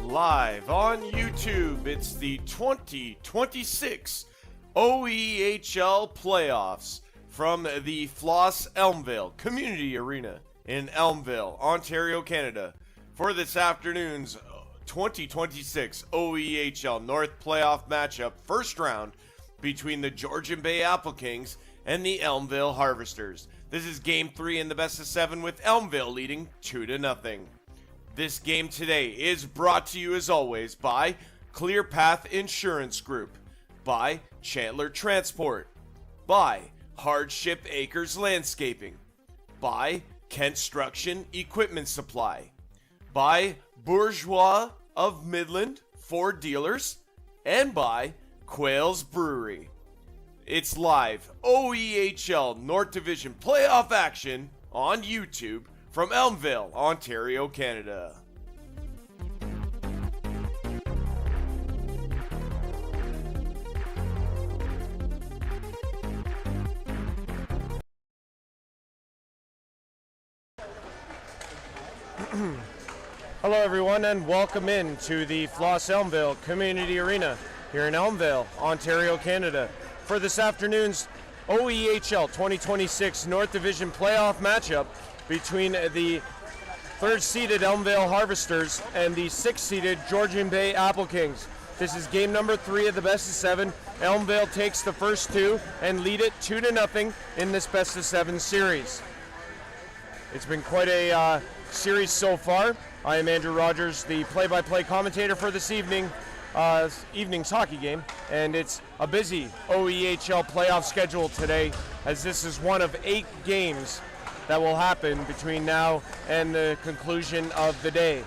live on YouTube. It's the 2026 OEHL playoffs from the Floss Elmvale Community Arena in Elmvale, Ontario, Canada, for this afternoon's 2026 OEHL North playoff matchup, first round between the Georgian Applekings and the Elmvale Harvesters. This is game 3 in the best of 7 with Elmvale leading 2-0. This game today is brought to you as always by Clear Path Insurance Group, by Chandler Transport, by Hardship Acres Landscaping, by Construction Equipment Supply, by Bourgeois of Midland Ford Dealers, and by Quail's Brewery. It's live OEHL North Division playoff action on YouTube from Elmvale, Ontario, Canada. Hello everyone and welcome in to the Floss Elmvale Community Arena here in Elmvale, Ontario, Canada, for this afternoon's OEHL 2026 North Division playoff matchup between the third-seeded Elmvale Harvesters and the sixth-seeded Georgian Bay Applekings. This is game number 3 of the best of 7. Elmvale takes the first 2 and lead it 2-0 in this best of 7 series. It's been quite a series so far. I am Andrew Rogers, the play-by-play commentator for this evening's hockey game, and it's a busy OEHL playoff schedule today, as this is one of 8 games that will happen between now and the conclusion of the day.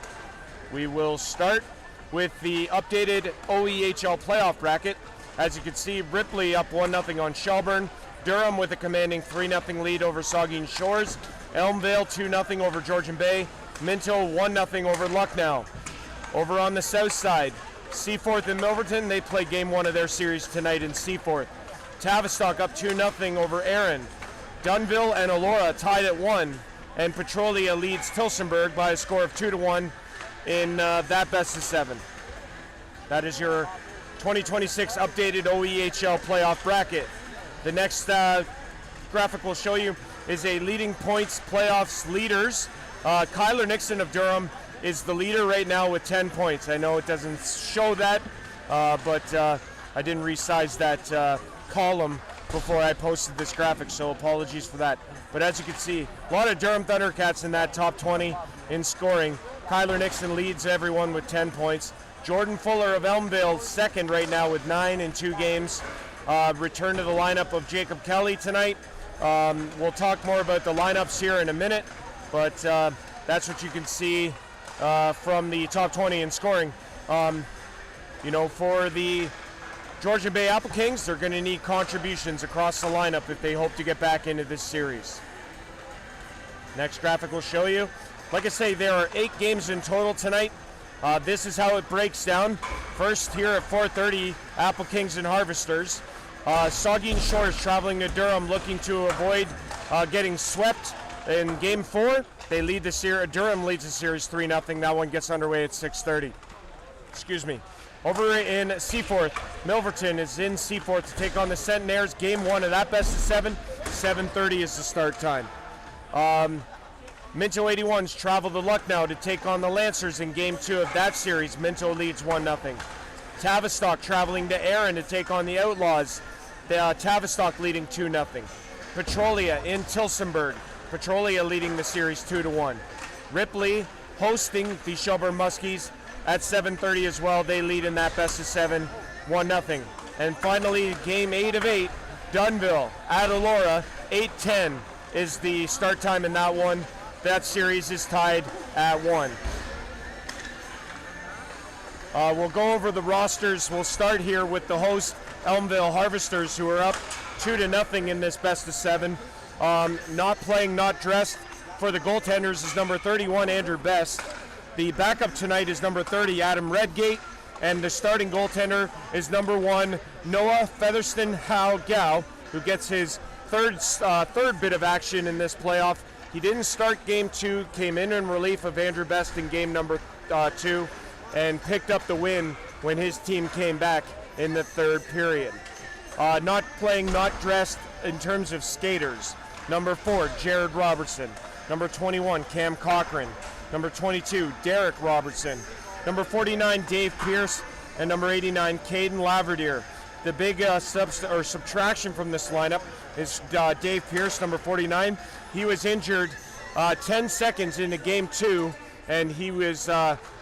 We will start with the updated OEHL playoff bracket. As you can see, Ripley up 1-0 on Shelburne, Durham with a commanding 3-0 lead over Saugeen Shores, Elmvale 2-0 over Georgian Bay, Minto 1-0 over Lucknow. Over on the south side, Seaforth and Milverton, they play game 1 of their series tonight in Seaforth. Tavistock up 2-0 over Erin. Dunnville and Elora tied at 1, and Petrolia leads Tillsonburg by a score of 2-1 in that best of 7. That is your 2026 updated OEHL playoff bracket. The next graphic we'll show you is a leading points playoffs leaders. Kyler Nixon of Durham is the leader right now with 10 points. I know it doesn't show that, but I didn't resize that column before I posted this graphic, so apologies for that. But as you can see, a lot of Durham Thundercats in that top 20 in scoring. Kyler Nixon leads everyone with 10 points. Jordan Fuller of Elmvale second right now with 9 in 2 games. Return to the lineup of Jacob Kelly tonight. We'll talk more about the lineups here in a minute, but that's what you can see from the top 20 in scoring. For the Georgian Bay Applekings, they're going to need contributions across the lineup if they hope to get back into this series. Next graphic will show you. Like I say, there are 8 games in total tonight. This is how it breaks down. First here at 4:30, Applekings and Harvesters. Saugeen Shores traveling to Durham, looking to avoid getting swept in game 4. They lead the series. Durham leads the series 3-0. That one gets underway at 6:30. Excuse me. Over in Seaforth, Milverton is in Seaforth to take on the Centenaires. Game 1 of that best of 7. 7:30 is the start time. Minto 81s travel to Lucknow to take on the Lancers in game 2 of that series. Minto leads 1-0. Tavistock traveling to Erin to take on the Outlaws. Tavistock leading 2-0. Petrolia in Tillsonburg. Petrolia leading the series 2-1. Ripley hosting the Shelburne Muskies at 7:30 as well. They lead in that best of 7, 1-0. And finally, game 8 of 8, Dunnville at Elora, 8:10 is the start time in that one. That series is tied at 1. We'll go over the rosters. We'll start here with the host, Elmvale Harvesters, who are up 2-0 in this best of 7. Not playing, not dressed for the goaltenders is number 31, Andrew Best. The backup tonight is number 30, Adam Redgate, and the starting goaltender is number 1, Noah Featherston Howe-Gow, who gets his third bit of action in this playoff. He didn't start game 2, came in relief of Andrew Best in game number 2. and picked up the win when his team came back in the third period. Not dressed in terms of skaters. Number 4, Jared Robertson. Number 21, Cam Cochran. Number 22, Derek Robertson. Number 49, Dave Pierce. And number 89, Caden Laverdier. The big subtraction from this lineup is Dave Pierce, number 49. He was injured 10 seconds into game 2, and he was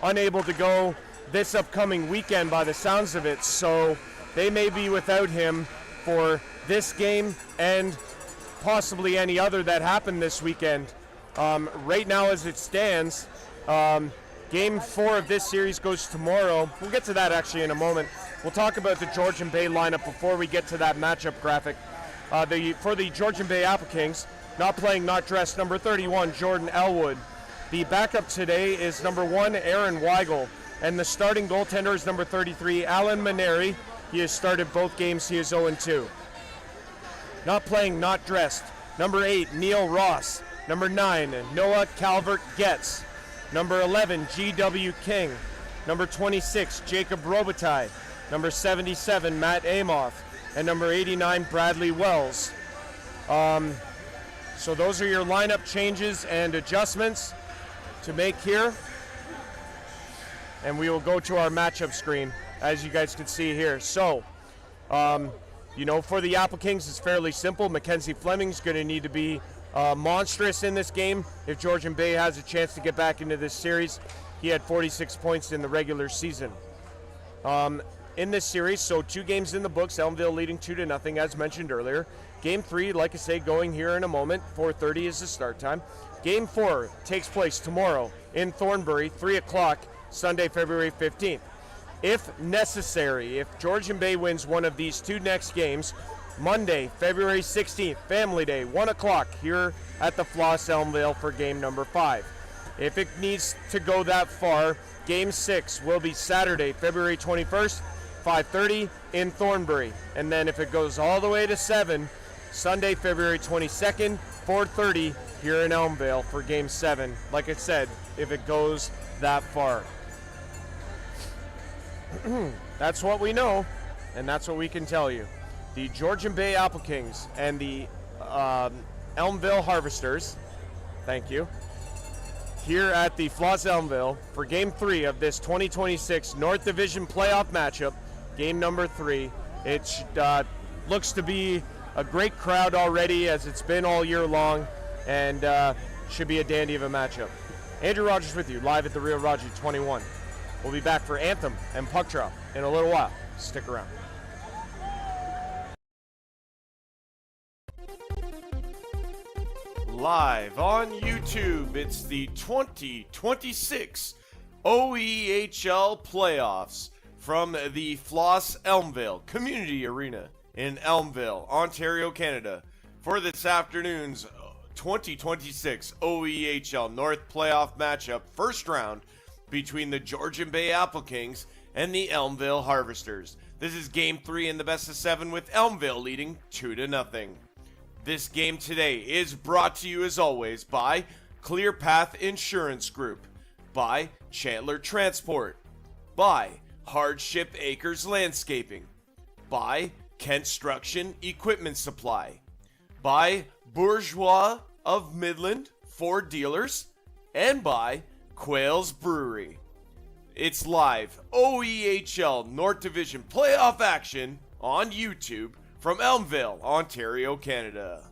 unable to go this upcoming weekend by the sounds of it. So they may be without him for this game and possibly any other that happened this weekend. Right now as it stands, Game 4 of this series goes tomorrow. We'll get to that actually in a moment. We'll talk about the Georgian Bay lineup before we get to that matchup graphic. For the Georgian Bay Applekings, not playing, not dressed, number 31, Jordan Elwood. The backup today is number 1, Aaron Weigel. And the starting goaltender is number 33, Alan Maneri. He has started both games. He is 0-2. Not playing, not dressed, number 8, Neil Ross. Number 9, Noah Calvert-Getz. Number 11, G.W. King. Number 26, Jacob Robitaille. Number 77, Matt Amoff. And number 89, Bradley Wells. So those are your lineup changes and adjustments to make here. And we will go to our matchup screen, as you guys can see here. So, for the Applekings, it's fairly simple. Mackenzie Fleming's going to need to be monstrous in this game if Georgian Bay has a chance to get back into this series. He had 46 points in the regular season. In this series, so 2 games in the books, Elmvale leading 2-0 as mentioned earlier. Game 3, like I say, going here in a moment. 4:30 is the start time. Game 4 takes place tomorrow in Thornbury, 3 o'clock, Sunday, February 15th. If necessary, if Georgian Bay wins one of these 2 next games, Monday, February 16th, Family Day, 1 o'clock here at the Floss Elmvale for game number 5. If it needs to go that far, game 6 will be Saturday, February 21st, 5:30 in Thornbury. And then if it goes all the way to 7, Sunday, February 22nd, 4:30 here in Elmvale for game 7. Like I said, if it goes that far. That's what we know, and that's what we can tell you. The Georgian Bay Applekings and the Elmvale Harvesters, thank you, here at the Floss Elmvale for Game 3 of this 2026 North Division playoff matchup, game number 3. It looks to be a great crowd already, as it's been all year long, and should be a dandy of a matchup. Andrew Rogers with you, live at the Real Raji 21. We'll be back for Anthem and Puck Drop in a little while. Stick around. Live on YouTube, it's the 2026 OEHL playoffs from the Floss Elmvale Community Arena in Elmvale, Ontario, Canada, for this afternoon's 2026 OEHL North playoff matchup, first round between the Georgian Bay Applekings and the Elmvale Harvesters. This is game 3 in the best of 7 with Elmvale leading 2-0. This game today is brought to you as always by Clear Path Insurance Group, by Chandler Transport, by Hardship Acres Landscaping, by Construction Equipment Supply, by Bourgeois of Midland, Ford dealers, and by Quail's Brewery. It's live OEHL North Division playoff action on YouTube from Elmvale, Ontario, Canada.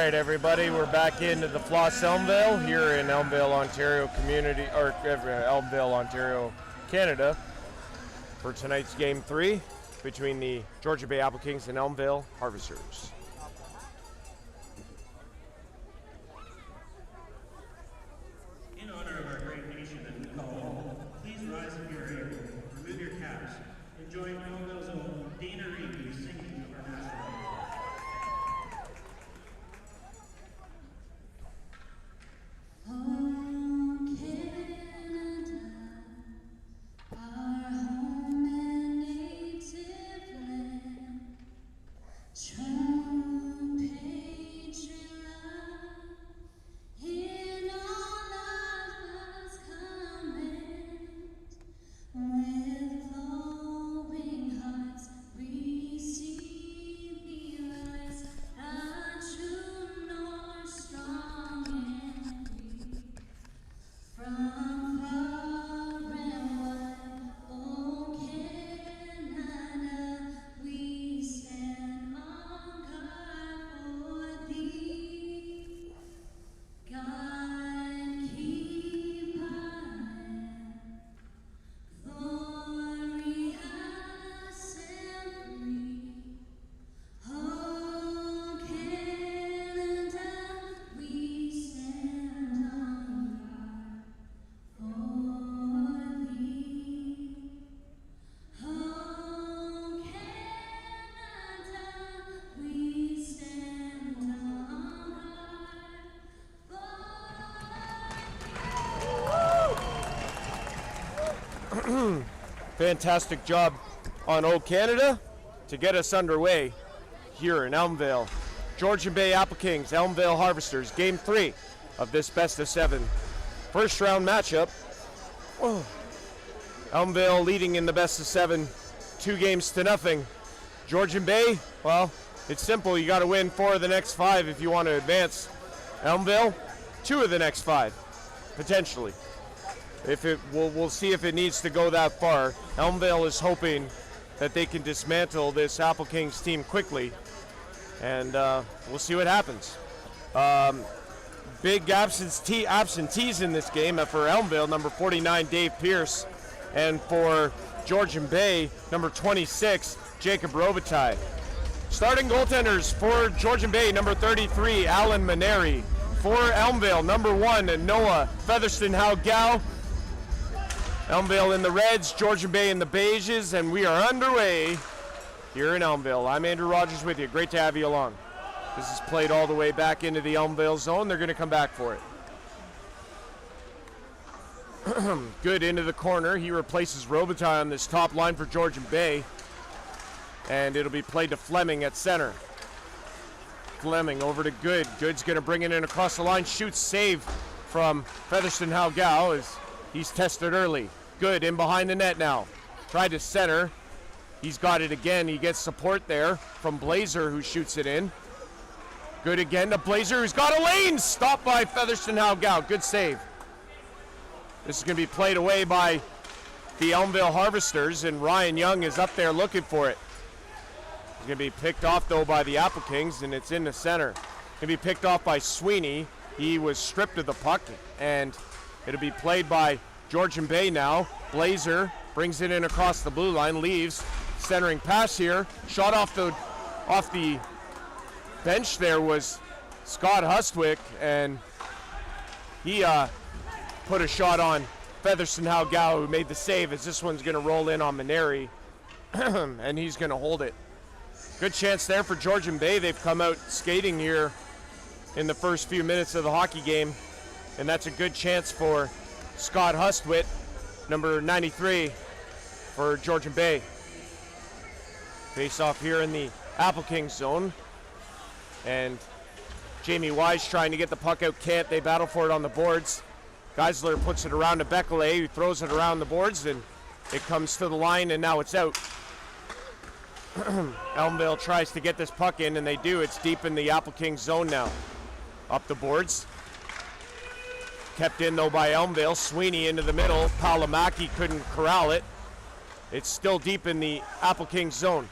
right, everybody, we're back into the Floss Elmvale here in Elmvale, Ontario Elmvale, Ontario, Canada, for tonight's Game 3 between the Georgian Bay Applekings and Elmvale Harvesters. In honor of our great nation that we call home, please rise if you are able, remove your caps, and join Elmvale's own Dana Reedy singing our national anthem. Oh, Canada, our home and native land, true patriot love, in all of us command, with flowing hearts receive the rise, a true north strong and free. From far and wide, oh Canada, we stand on guard for thee. God keep our land glorious and free. Oh Canada, we stand on guard for thee. Oh Canada, we stand on guard for thee. Fantastic job on O Canada to get us underway here in Elmvale. Georgian Bay Applekings, Elmvale Harvesters, Game 3 of this best-of-7 first-round matchup. Oh. Elmvale leading in the best-of-7, 2-0. Georgian Bay, well, it's simple. You got to win 4 of the next 5 if you want to advance. Elmvale, 2 of the next 5, potentially. We'll see if it needs to go that far. Elmvale is hoping that they can dismantle this Applekings team quickly, and we'll see what happens. Big absentees in this game for Elmvale, number 49, Dave Pierce, and for Georgian Bay, number 26, Jacob Robitaille. Starting goaltenders for Georgian Bay, number 33, Alan Maneri. For Elmvale, number 1, Noah Featherston-Howgao. Elmvale in the reds, Georgian Bay in the beiges, and we are underway here in Elmvale. I'm Andrew Rogers with you. Great to have you along. This is played all the way back into the Elmvale zone. They're going to come back for it. Good into the corner. He replaces Robitaille on this top line for Georgian Bay, and it'll be played to Fleming at center. Fleming over to Good. Good's going to bring it in across the line. Shoots, save from Featherston-Howgao as he's tested early. Good in behind the net now. Tried to center. He's got it again. He gets support there from Blazer, who shoots it in. Good again to Blazer, who's got a lane. Stopped by Featherston-Howgao. Good save. This is going to be played away by the Elmvale Harvesters, and Ryan Young is up there looking for it. He's going to be picked off, though, by the Applekings, and it's in the center. Going to be picked off by Sweeney. He was stripped of the puck, and it'll be played by Georgian Bay now. Blazer brings it in across the blue line, leaves. Centering pass here. Shot off the bench there was Scott Hustwick, and he put a shot on Featherston-Howgao, who made the save, as this one's going to roll in on Maneri, and he's going to hold it. Good chance there for Georgian Bay. They've come out skating here in the first few minutes of the hockey game, and that's a good chance for Scott Hustwick, number 93 for Georgian Bay. Face off here in the Applekings zone, and Jamie Wise trying to get the puck out, can't. They battle for it on the boards. Geisler puts it around to Bekele, who throws it around the boards, and it comes to the line, and now it's out. Elmvale tries to get this puck in, and they do. It's deep in the Applekings zone now. Up the boards. Kept in, though, by Elmvale. Sweeney into the middle. Palamaki couldn't corral it. It's still deep in the Applekings zone.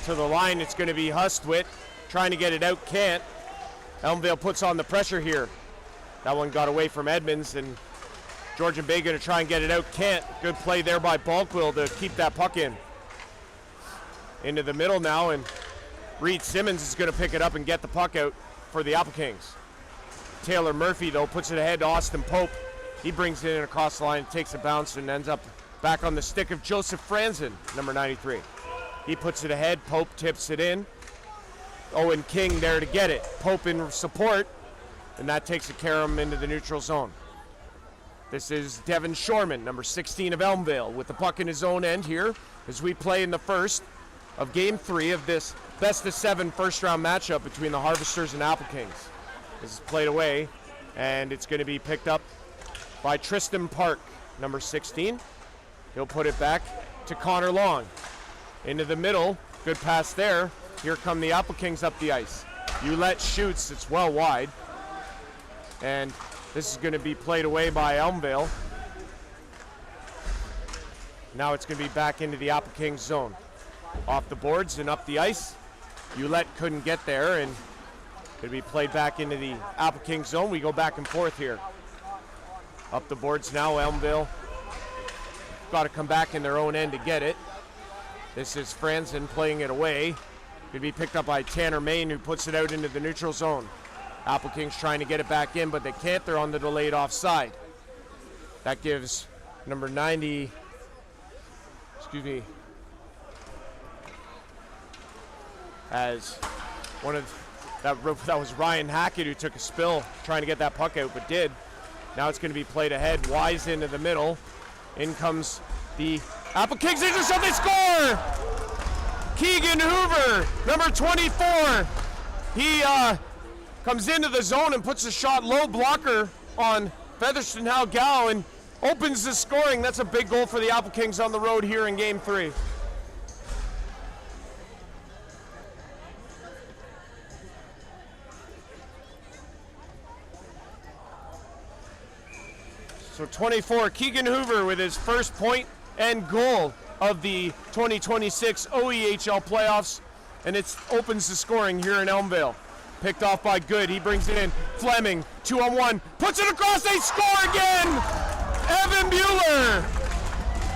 To the line, it's going to be Hustwick. trying to get it out, can't. Elmvale puts on the pressure here. That one got away from Edmonds, and Georgian Bay going to try and get it out, can't. Good play there by Balkwill to keep that puck in. Into the middle now, and Reed Simmons is going to pick it up and get the puck out for the Applekings. Taylor Murphy, though, puts it ahead to Austin Pope. He brings it in across the line, takes a bounce, and ends up back on the stick of Joseph Franzen, number 93. He puts it ahead, Pope tips it in. Owen King there to get it. Pope in support, and that takes a carom into the neutral zone. This is Devin Shorman, number 16 of Elmvale, with the puck in his own end here as we play in the first of Game 3 of this best-of-7 first-round matchup between the Harvesters and Applekings. This is played away, and it's going to be picked up by Tristan Park, number 16. He'll put it back to Connor Long. Into the middle, good pass there. Here come the Applekings up the ice. Ouellette shoots, it's well wide. And this is going to be played away by Elmvale. Now it's going to be back into the Applekings zone. Off the boards and up the ice. Ouellette couldn't get there, and going to be played back into the Applekings zone. We go back and forth here. Up the boards now, Elmvale. Got to come back in their own end to get it. This is Franzen playing it away. Could be picked up by Tanner Main, who puts it out into the neutral zone. Applekings trying to get it back in, but they can't. They're on the delayed offside. That gives number 90, as one of that was Ryan Hackett, who took a spill trying to get that puck out, but did. Now it's going to be played ahead. Wise into the middle. In comes the Applekings. Intercept, they score! Keegan Hoover, number 24. He comes into the zone and puts a shot low blocker on Featherston Halgal and opens the scoring. That's a big goal for the Applekings on the road here in Game 3. So 24, Keegan Hoover with his first point and goal of the 2026 OEHL playoffs, and it opens the scoring here in Elmvale. Picked off by Good, he brings it in. Fleming, 2-on-1, puts it across, they score again! Evan Bueller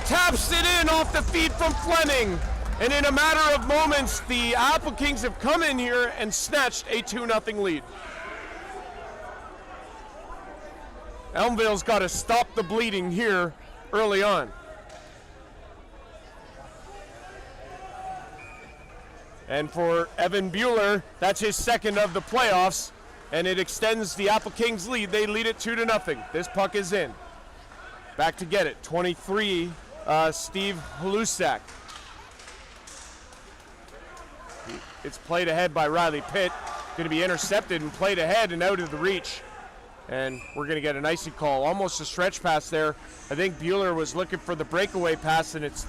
taps it in off the feet from Fleming, and in a matter of moments, the Applekings have come in here and snatched a 2-0 lead. Elmvale's got to stop the bleeding here early on. And for Evan Bueller, that's his second of the playoffs, and it extends the Applekings lead. They lead it 2-0. This puck is in. Back to get it. 23, Steve Halusak. It's played ahead by Riley Pitt. Going to be intercepted and played ahead and out of the reach. And we're going to get an icy call. Almost a stretch pass there. I think Bueller was looking for the breakaway pass, and it's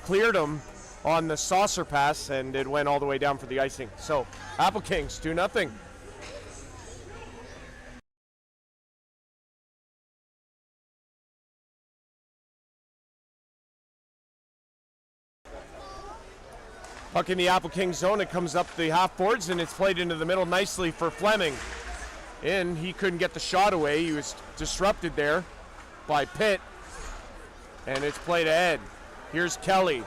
cleared him on the saucer pass, and it went all the way down for the icing. So, Applekings, 2-0. Puck in the Applekings zone. It comes up the half boards, and it's played into the middle nicely for Fleming. In, he couldn't get the shot away. He was disrupted there by Pitt, and it's played ahead. Here's Kelly.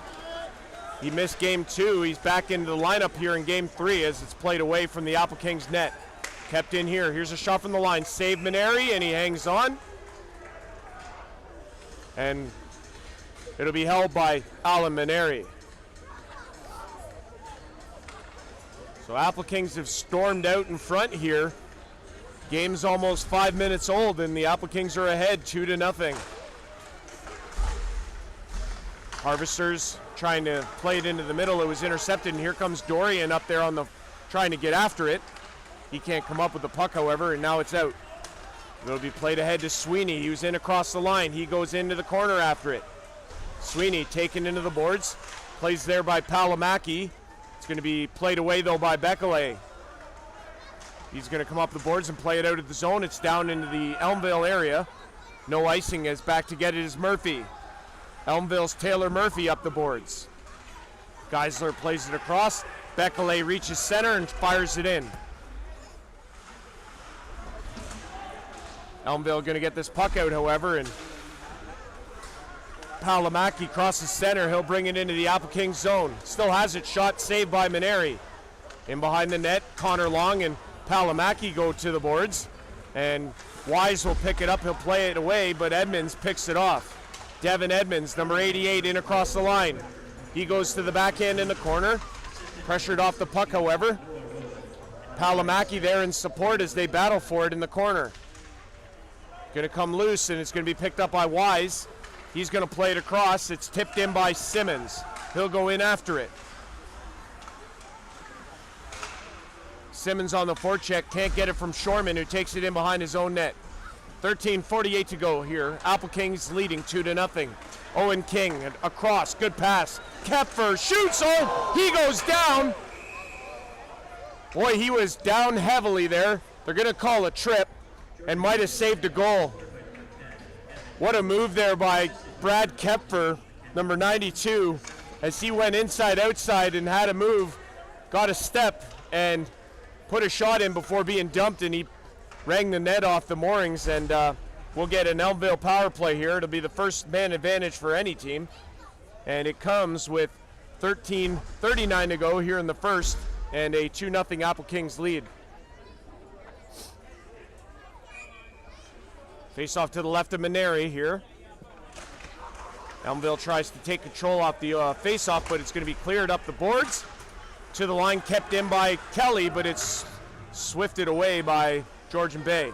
He missed Game 2. He's back into the lineup here in Game 3 as it's played away from the Applekings net. Kept in here. Here's a shot from the line. Save Maneri, and he hangs on. And it'll be held by Alan Maneri. So Applekings have stormed out in front here. Game's almost 5 minutes old, and the Applekings are ahead 2-0. Harvesters trying to play it into the middle. It was intercepted, and here comes Dorian up there on the trying to get after it. He can't come up with the puck, however, and now it's out. It'll be played ahead to Sweeney. He was in across the line. He goes into the corner after it. Sweeney taken into the boards. Plays there by Palamaki. It's going to be played away, though, by Bekele. He's going to come up the boards and play it out of the zone. It's down into the Elmvale area. No icing, as back to get it is Murphy. Elmvale's Taylor Murphy up the boards. Geisler plays it across. Bekele reaches center and fires it in. Elmvale going to get this puck out, however, and Palamaki crosses center. He'll bring it into the Applekings zone. Still has it, shot saved by Maneri. In behind the net, Connor Long and Palamaki go to the boards, and Wise will pick it up. He'll play it away, but Edmonds picks it off. Devin Edmonds, number 88, in across the line. He goes to the backhand in the corner. Pressured off the puck, however. Palamaki there in support as they battle for it in the corner. Going to come loose, and it's going to be picked up by Wise. He's going to play it across. It's tipped in by Simmons. He'll go in after it. Simmons on the forecheck, can't get it from Shorman, who takes it in behind his own net. 13:48 to go here. Applekings leading 2-0. Owen King across, good pass. Kepfer shoots, oh, he goes down. Boy, he was down heavily there. They're going to call a trip and might have saved a goal. What a move there by Brad Kepfer, number 92, as he went inside, outside, and had a move, got a step, and put a shot in before being dumped, and he rang the net off the moorings, and we'll get an Elmvale power play here. It'll be the first man advantage for any team, and it comes with 13:39 to go here in the first, and a 2-0 Applekings lead. Face off to the left of Maneri here. Elmvale tries to take control off the face-off, but it's going to be cleared up the boards. To the line, kept in by Kelly, but it's swifted away by Georgian Bay.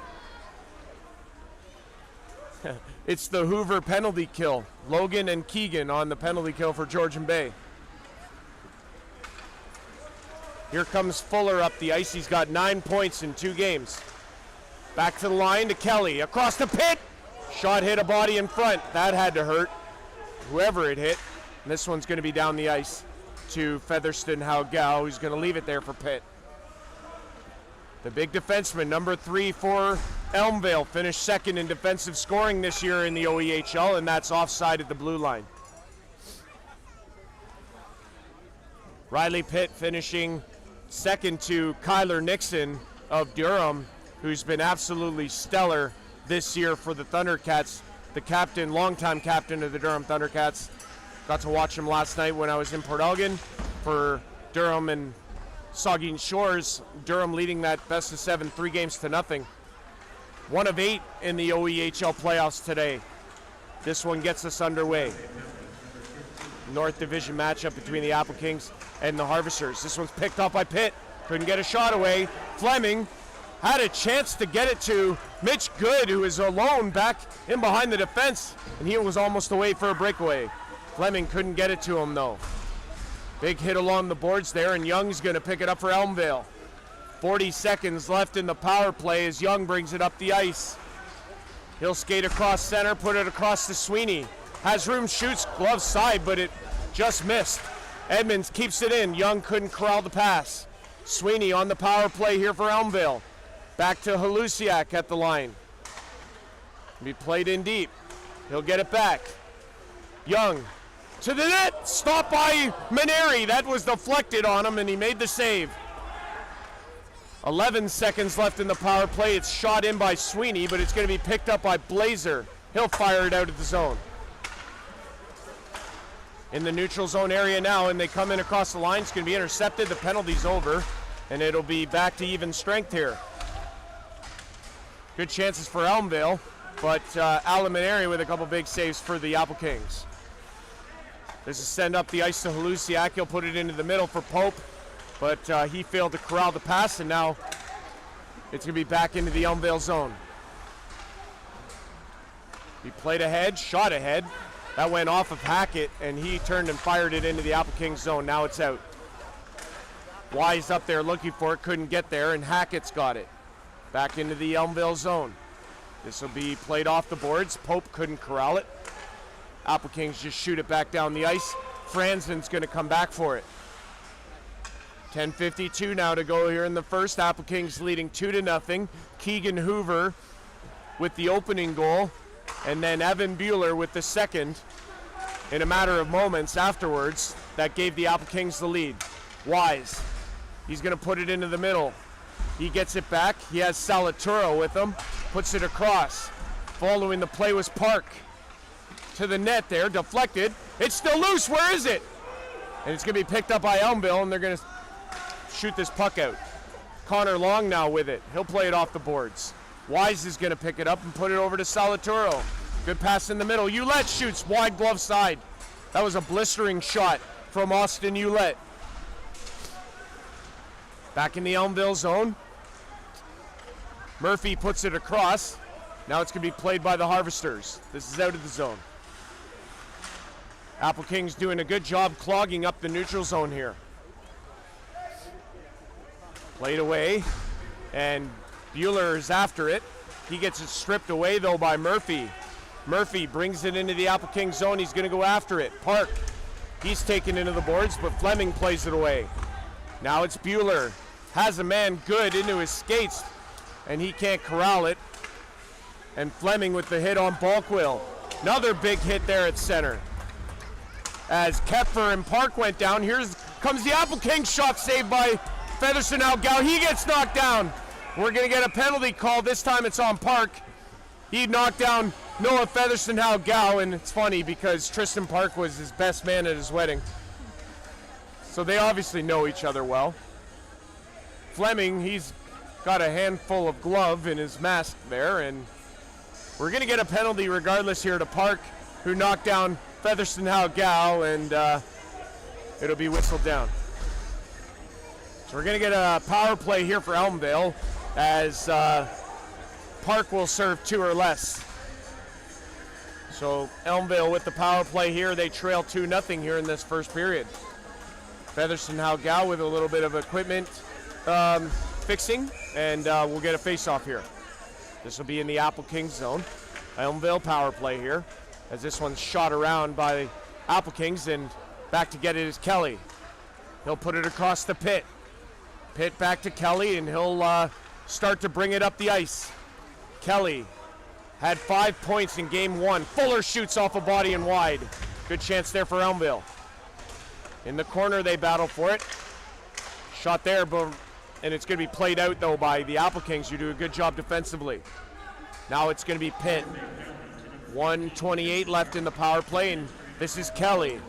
It's the Hoover penalty kill. Logan and Keegan on the penalty kill for Georgian Bay. Here comes Fuller up the ice. He's got 9 points in 2 games. Back to the line to Kelly. Across the pit. Shot hit a body in front. That had to hurt whoever it hit. And this one's going to be down the ice to Featherston Haugal, who's going to leave it there for Pitt. The big defenseman, number 3 for Elmvale, finished second in defensive scoring this year in the OEHL, and that's offside at the blue line. Riley Pitt finishing second to Kyler Nixon of Durham, who's been absolutely stellar this year for the Thundercats. The captain, longtime captain of the Durham Thundercats. Got to watch him last night when I was in Port Elgin for Durham and Saugeen Shores. Durham leading that best of 7, 3-0. 1 of 8 in the OEHL playoffs today. This one gets us underway. North Division matchup between the Applekings and the Harvesters. This one's picked up by Pitt. Couldn't get a shot away. Fleming had a chance to get it to Mitch Good, who is alone back in behind the defense, and he was almost away for a breakaway. Fleming couldn't get it to him, though. Big hit along the boards there, and Young's going to pick it up for Elmvale. 40 seconds left in the power play as Young brings it up the ice. He'll skate across center, put it across to Sweeney. Has room, shoots, glove side, but it just missed. Edmonds keeps it in. Young couldn't corral the pass. Sweeney on the power play here for Elmvale. Back to Halusiak at the line. Be played in deep. He'll get it back. Young to the net. Stopped by Maneri. That was deflected on him, and he made the save. 11 seconds left in the power play. It's shot in by Sweeney, but it's going to be picked up by Blazer. He'll fire it out of the zone. In the neutral zone area now, and they come in across the line. It's going to be intercepted. The penalty's over, and it'll be back to even strength here. Good chances for Elmvale, but Alan Maneri with a couple big saves for the Applekings. This is send up the ice to Halusiak. He'll put it into the middle for Pope, but he failed to corral the pass, and now it's going to be back into the Elmvale zone. He played ahead, shot ahead. That went off of Hackett, and he turned and fired it into the Applekings zone. Now it's out. Wise up there looking for it, couldn't get there, and Hackett's got it. Back into the Elmvale zone. This will be played off the boards. Pope couldn't corral it. Applekings just shoot it back down the ice. Franzen's going to come back for it. 10:52 now to go here in the first. Applekings leading 2-0. Keegan Hoover with the opening goal, and then Evan Bueller with the second in a matter of moments afterwards. That gave the Applekings the lead. Wise. He's going to put it into the middle. He gets it back. He has Salaturo with him. Puts it across. Following the play was Park. To the net there. Deflected. It's still loose. Where is it? And it's going to be picked up by Elmvale, and they're going to shoot this puck out. Connor Long now with it. He'll play it off the boards. Wise is going to pick it up and put it over to Salaturo. Good pass in the middle. Ouellette shoots wide glove side. That was a blistering shot from Austin Ouellette. Back in the Elmvale zone. Murphy puts it across. Now it's going to be played by the Harvesters. This is out of the zone. Applekings doing a good job clogging up the neutral zone here. Played away, and Bueller is after it. He gets it stripped away, though, by Murphy. Murphy brings it into the Applekings zone. He's going to go after it. Park, he's taken into the boards, but Fleming plays it away. Now it's Bueller. Has a man good into his skates, and he can't corral it. And Fleming with the hit on Balkwill. Another big hit there at center. As Kepfer and Park went down, here comes the Applekings shot saved by Featherston Halgau. He gets knocked down. We're going to get a penalty call. This time it's on Park. He knocked down Noah Featherston Halgau, and it's funny because Tristan Park was his best man at his wedding. So they obviously know each other well. Fleming, he's got a handful of glove in his mask there, and we're going to get a penalty regardless here to Park, who knocked down Featherston Halgau, and it'll be whistled down. So we're going to get a power play here for Elmvale as Park will serve 2 or less. So Elmvale with the power play here. They trail 2-0 here in this first period. Featherston Halgau with a little bit of equipment fixing, and we'll get a face-off here. This will be in the Applekings zone. Elmvale power play here as this one's shot around by Applekings, and back to get it is Kelly. He'll put it across the pit. Pit back to Kelly, and he'll start to bring it up the ice. Kelly had 5 points in game 1. Fuller shoots off a body and wide. Good chance there for Elmvale. In the corner, they battle for it. Shot there, and it's going to be played out, though, by the Applekings, who do a good job defensively. Now it's going to be Pitt. 1:28 left in the power play, and this is Kelly.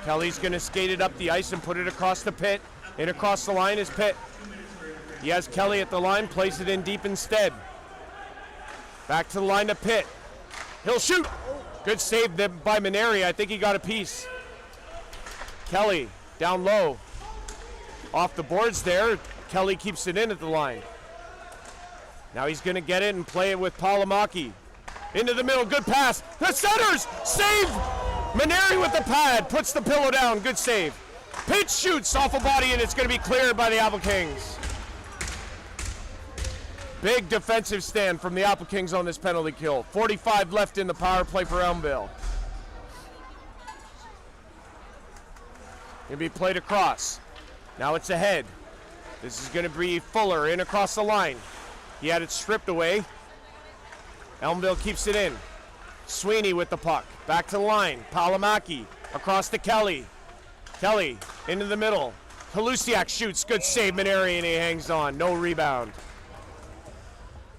Kelly's going to skate it up the ice and put it across the pit. In across the line is Pitt. He has Kelly at the line, plays it in deep instead. Back to the line to Pitt. He'll shoot. Good save by Maneri. I think he got a piece. Kelly down low. Off the boards there. Kelly keeps it in at the line. Now he's going to get it and play it with Palamaki. Into the middle. Good pass. The centers. Save. Maneri with the pad. Puts the pillow down. Good save. Pitt shoots off a body, and it's going to be cleared by the Applekings. Big defensive stand from the Applekings on this penalty kill. 45 left in the power play for Elmvale. Going to be played across. Now it's ahead. This is going to be Fuller in across the line. He had it stripped away. Elmvale keeps it in. Sweeney with the puck. Back to the line. Palamaki across to Kelly. Kelly into the middle. Halusiak shoots. Good save, Maneri, and he hangs on. No rebound.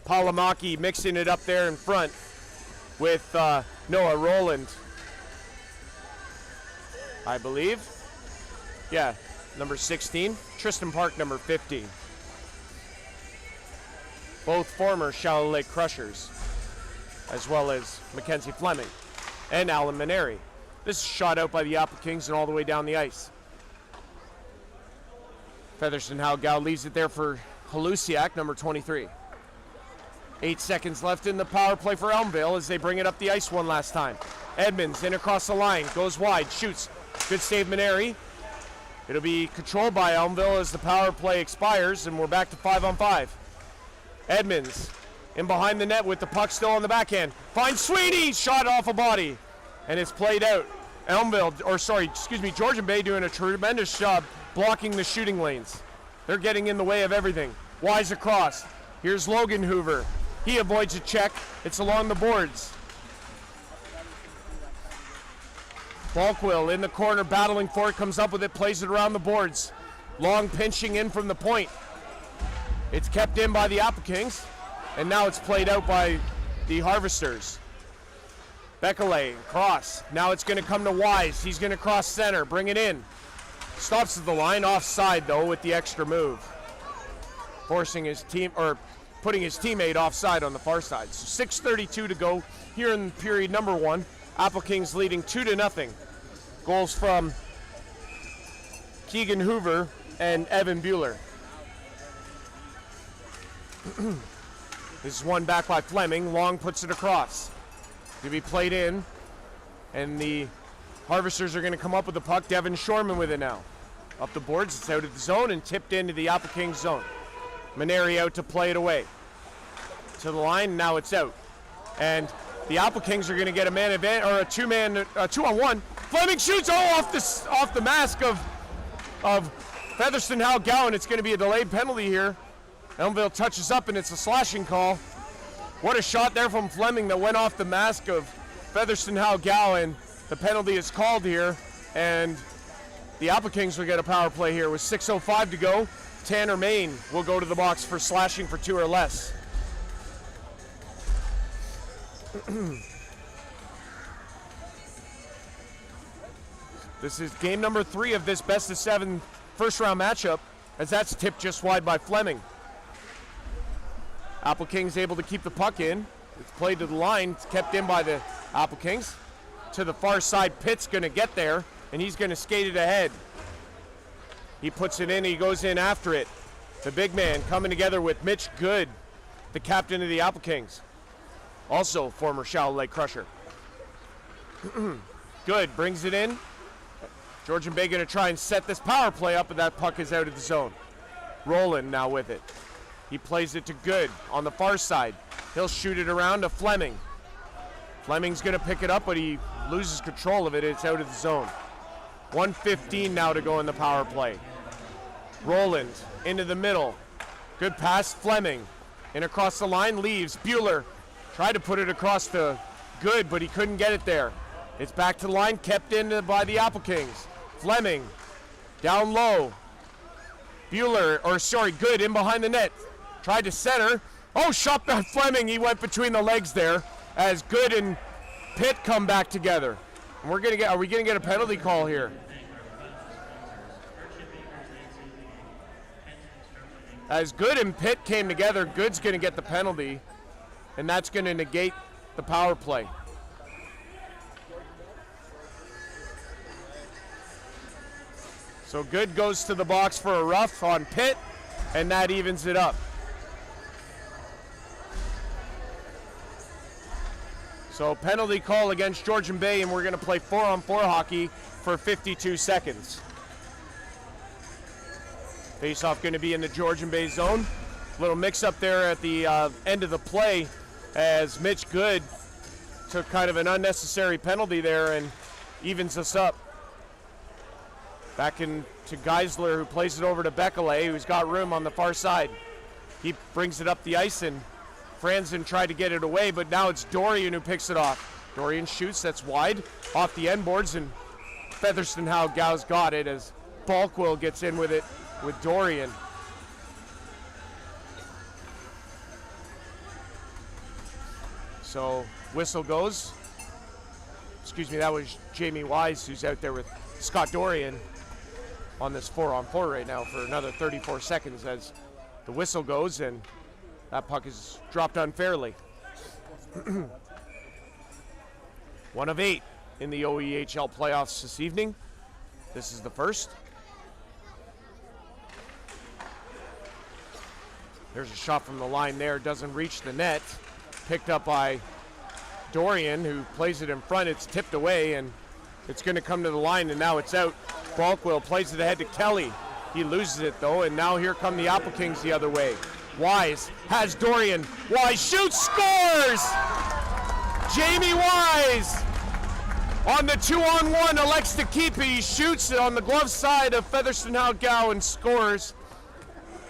Palamaki mixing it up there in front with Noah Rowland, I believe. Yeah, number 16. Tristan Park, number 15. Both former Shallow Lake Crushers, as well as Mackenzie Fleming and Alan Maneri. This is shot out by the Applekings and all the way down the ice. Featherston Halgau leaves it there for Halusiak, number 23. 8 seconds left in the power play for Elmvale as they bring it up the ice one last time. Edmonds in across the line, goes wide, shoots. Good save, Maneri. It'll be controlled by Elmvale as the power play expires, and we're back to 5-on-5. Edmonds in behind the net with the puck still on the backhand. Finds Sweeney, shot off a body, and it's played out. Georgian Bay doing a tremendous job blocking the shooting lanes. They're getting in the way of everything. Wise across. Here's Logan Hoover. He avoids a check. It's along the boards. Balkwill in the corner battling for it, comes up with it, plays it around the boards. Long pinching in from the point. It's kept in by the Applekings, and now it's played out by the Harvesters. Bekele, cross. Now it's going to come to Wise. He's going to cross center, bring it in. Stops at the line, offside though with the extra move. Forcing his team, or putting his teammate offside on the far side. So 6:32 to go here in period number 1. Applekings leading 2-0. Goals from Keegan Hoover and Evan Bueller. This is one back by Fleming. Long puts it across. To be played in. And the Harvesters are going to come up with the puck. Devin Shorman with it now. Up the boards, it's out of the zone and tipped into the Applekings zone. Maneri out to play it away. To the line, now it's out. And the Applekings are going to get a man advantage, or a 2-on-1. Fleming shoots, off the mask of Featherston Hal Gowan. It's going to be a delayed penalty here. Elmvale touches up and it's a slashing call. What a shot there from Fleming that went off the mask of Featherston Hal Gowan. The penalty is called here, and the Applekings will get a power play here with 6:05 to go. Tanner Main will go to the box for slashing for 2 or less. This is game number 3 of this best of 7 first round matchup, as that's tipped just wide by Fleming. Applekings able to keep the puck in. It's played to the line. It's kept in by the Applekings. To the far side, Pitt's going to get there, and he's going to skate it ahead. He puts it in, he goes in after it. The big man coming together with Mitch Good, the captain of the Applekings. Also former Shallow Lake Crusher. Good, brings it in. Georgian Bay going to try and set this power play up, but that puck is out of the zone. Roland now with it. He plays it to Good on the far side. He'll shoot it around to Fleming. Fleming's going to pick it up, but he loses control of it. It's out of the zone. 1:15 now to go in the power play. Roland into the middle. Good pass, Fleming. In across the line, leaves. Bueller tried to put it across to Good, but he couldn't get it there. It's back to the line, kept in by the Applekings. Fleming down low. Good in behind the net. Tried to center. Oh, shot by Fleming. He went between the legs there as Good and Pitt come back together. And are we gonna get a penalty call here? As Good and Pitt came together, Good's gonna get the penalty, and that's gonna negate the power play. So Good goes to the box for a rough on Pitt, and that evens it up. So penalty call against Georgian Bay, and we're going to play 4-on-4 hockey for 52 seconds. Face-off going to be in the Georgian Bay zone. Little mix-up there at the end of the play as Mitch Good took kind of an unnecessary penalty there and evens us up. Back into Geisler, who plays it over to Bekele, who's got room on the far side. He brings it up the ice, and Franzen tried to get it away, but now it's Dorian who picks it off. Dorian shoots, that's wide, off the end boards, and Featherston Howe Gow's got it as Balkwill gets in with it with Dorian. So whistle goes. Excuse me, that was Jamie Wise who's out there with Scott Dorian on this 4-on-4 right now for another 34 seconds as the whistle goes, and that puck is dropped unfairly. 1 of 8 in the OEHL playoffs this evening. This is the first. There's a shot from the line there, doesn't reach the net. Picked up by Dorian, who plays it in front. It's tipped away, and it's going to come to the line, and now it's out. Balkwill plays it ahead to Kelly. He loses it, though, and now here come the Applekings the other way. Wise has Dorian. Wise shoots, scores! Jamie Wise on the 2-on-1 elects to keep it. He shoots it on the glove side of Featherston Howe Gow and scores.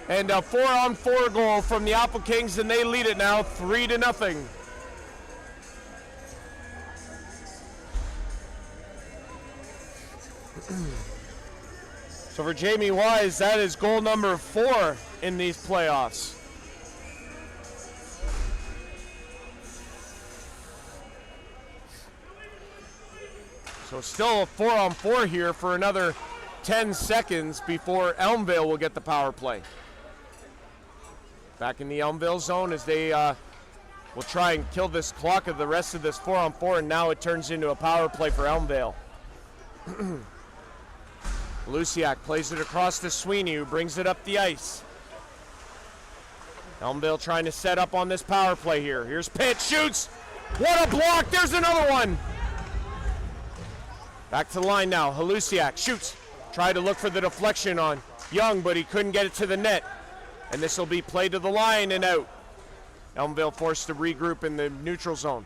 And a 4-on-4 goal from the Applekings, and they lead it now 3-0. So for Jamie Wise, that is goal number 4 in these playoffs. So still a 4-on-4 here for another 10 seconds before Elmvale will get the power play. Back in the Elmvale zone as they will try and kill this clock of the rest of this 4-on-4, and now it turns into a power play for Elmvale. Luciak plays it across to Sweeney, who brings it up the ice. Elmvale trying to set up on this power play here. Here's Pitt, shoots! What a block! There's another one! Back to the line now. Halusiak shoots. Tried to look for the deflection on Young, but he couldn't get it to the net. And this will be played to the line and out. Elmvale forced to regroup in the neutral zone.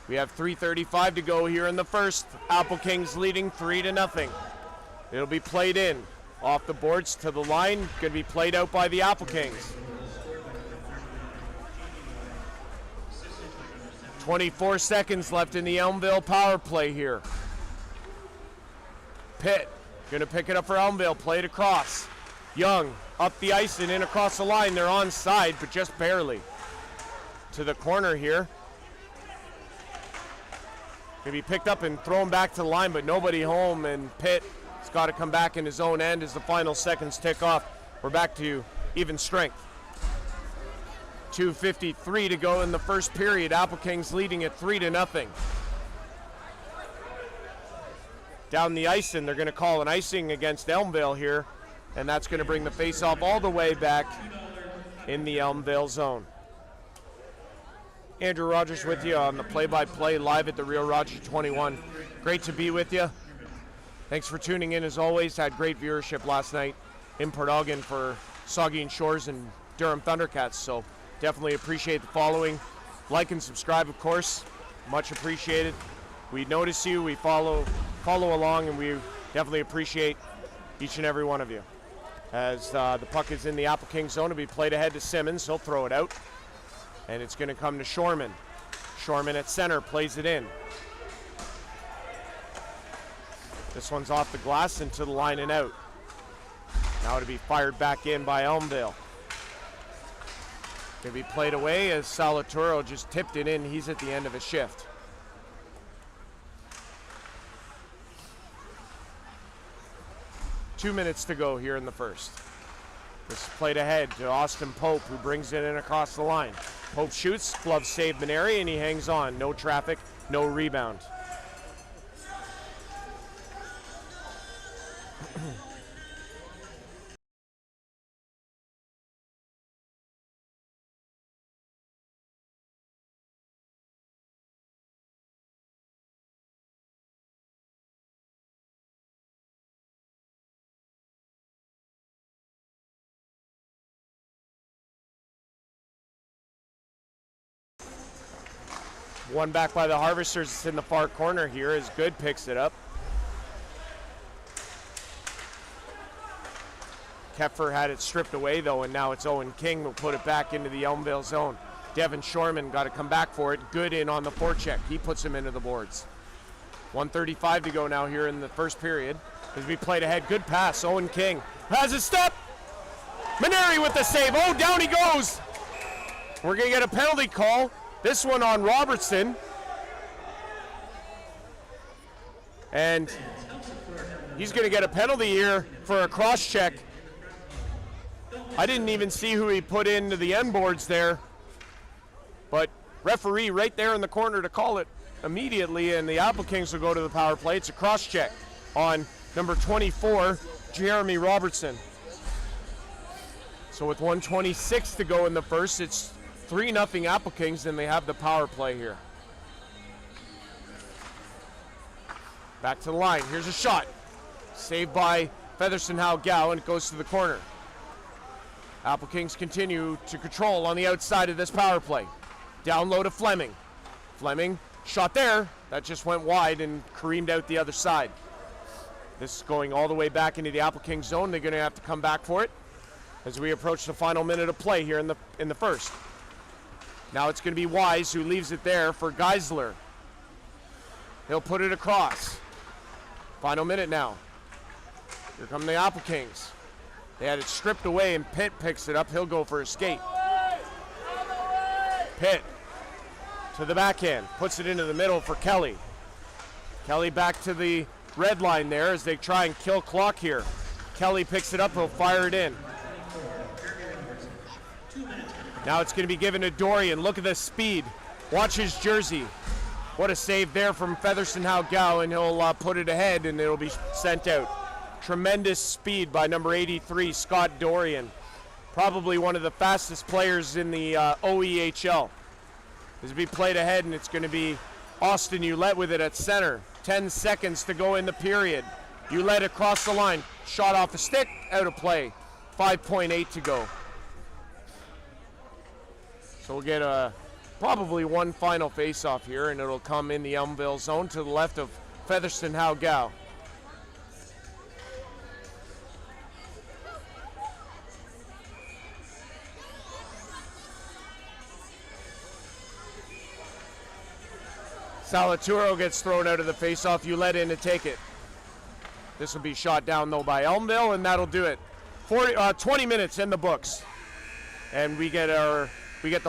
We have 3:35 to go here in the first. Applekings leading 3-0. It'll be played in. Off the boards to the line. Going to be played out by the Applekings. 24 seconds left in the Elmvale power play here. Pitt going to pick it up for Elmvale. Play it across. Young up the ice and in across the line. They're onside, but just barely. To the corner here. Going to be picked up and thrown back to the line, but nobody home, and Pitt has got to come back in his own end as the final seconds tick off. We're back to even strength. 2:53 to go in the first period. Applekings leading at 3-0. Down the ice, and they're going to call an icing against Elmvale here, and that's going to bring the face-off all the way back in the Elmvale zone. Andrew Rogers with you on the play-by-play live at the Rio Roger 21. Great to be with you. Thanks for tuning in as always. Had great viewership last night in Port Elgin for Saugeen Shores and Durham Thundercats, so definitely appreciate the following. Like and subscribe, of course. Much appreciated. We notice you, we follow along, and we definitely appreciate each and every one of you. As the puck is in the Applekings zone, to be played ahead to Simmons. He'll throw it out. And it's going to come to Shorman. Shorman at center plays it in. This one's off the glass and to the line and out. Now to be fired back in by Elmvale. Going to be played away as Salaturo just tipped it in. He's at the end of his shift. Two minutes to go here in the first. This is played ahead to Austin Pope, who brings it in across the line. Pope shoots, glove save Maneri, and he hangs on. No traffic, no rebound. One back by the Harvesters. It's in the far corner here as Good picks it up. Kepfer had it stripped away though, and now it's Owen King who put it back into the Elmvale zone. Devin Shorman got to come back for it. Good in on the forecheck. He puts him into the boards. 1:35 to go now here in the first period. As we played ahead, good pass. Owen King has a step. Maneri with the save. Oh, down he goes. We're going to get a penalty call. This one on Robertson. And he's going to get a penalty here for a cross check. I didn't even see who he put into the end boards there. But referee right there in the corner to call it immediately, and the Applekings will go to the power play. It's a cross check on number 24, Jeremy Robertson. So with 1:26 to go in the first, it's 3-0 Applekings, and they have the power play here. Back to the line. Here's a shot. Saved by Featherston Howe-Gow, and it goes to the corner. Applekings continue to control on the outside of this power play. Down low to Fleming. Fleming, shot there. That just went wide and careened out the other side. This is going all the way back into the Applekings zone. They're going to have to come back for it as we approach the final minute of play here in the first. Now it's going to be Wise who leaves it there for Geisler. He'll put it across. Final minute now. Here come the Applekings. They had it stripped away, and Pitt picks it up. He'll go for a skate. Pitt to the backhand, puts it into the middle for Kelly. Kelly back to the red line there as they try and kill clock here. Kelly picks it up, he'll fire it in. Now it's going to be given to Dorian. Look at the speed. Watch his jersey. What a save there from Featherston Howe, and he'll put it ahead, and it'll be sent out. Tremendous speed by number 83, Scott Dorian. Probably one of the fastest players in the OEHL. This will be played ahead, and it's going to be Austin Ouellette with it at center. 10 seconds to go in the period. Ouellette across the line. Shot off a stick, out of play. 5.8 to go. So we'll get probably one final face-off here, and it'll come in the Elmvale zone to the left of Featherston Howe. Salaturo gets thrown out of the face-off. Ouellette in to take it. This will be shot down, though, by Elmvale, and that'll do it. 20 minutes in the books. And we get the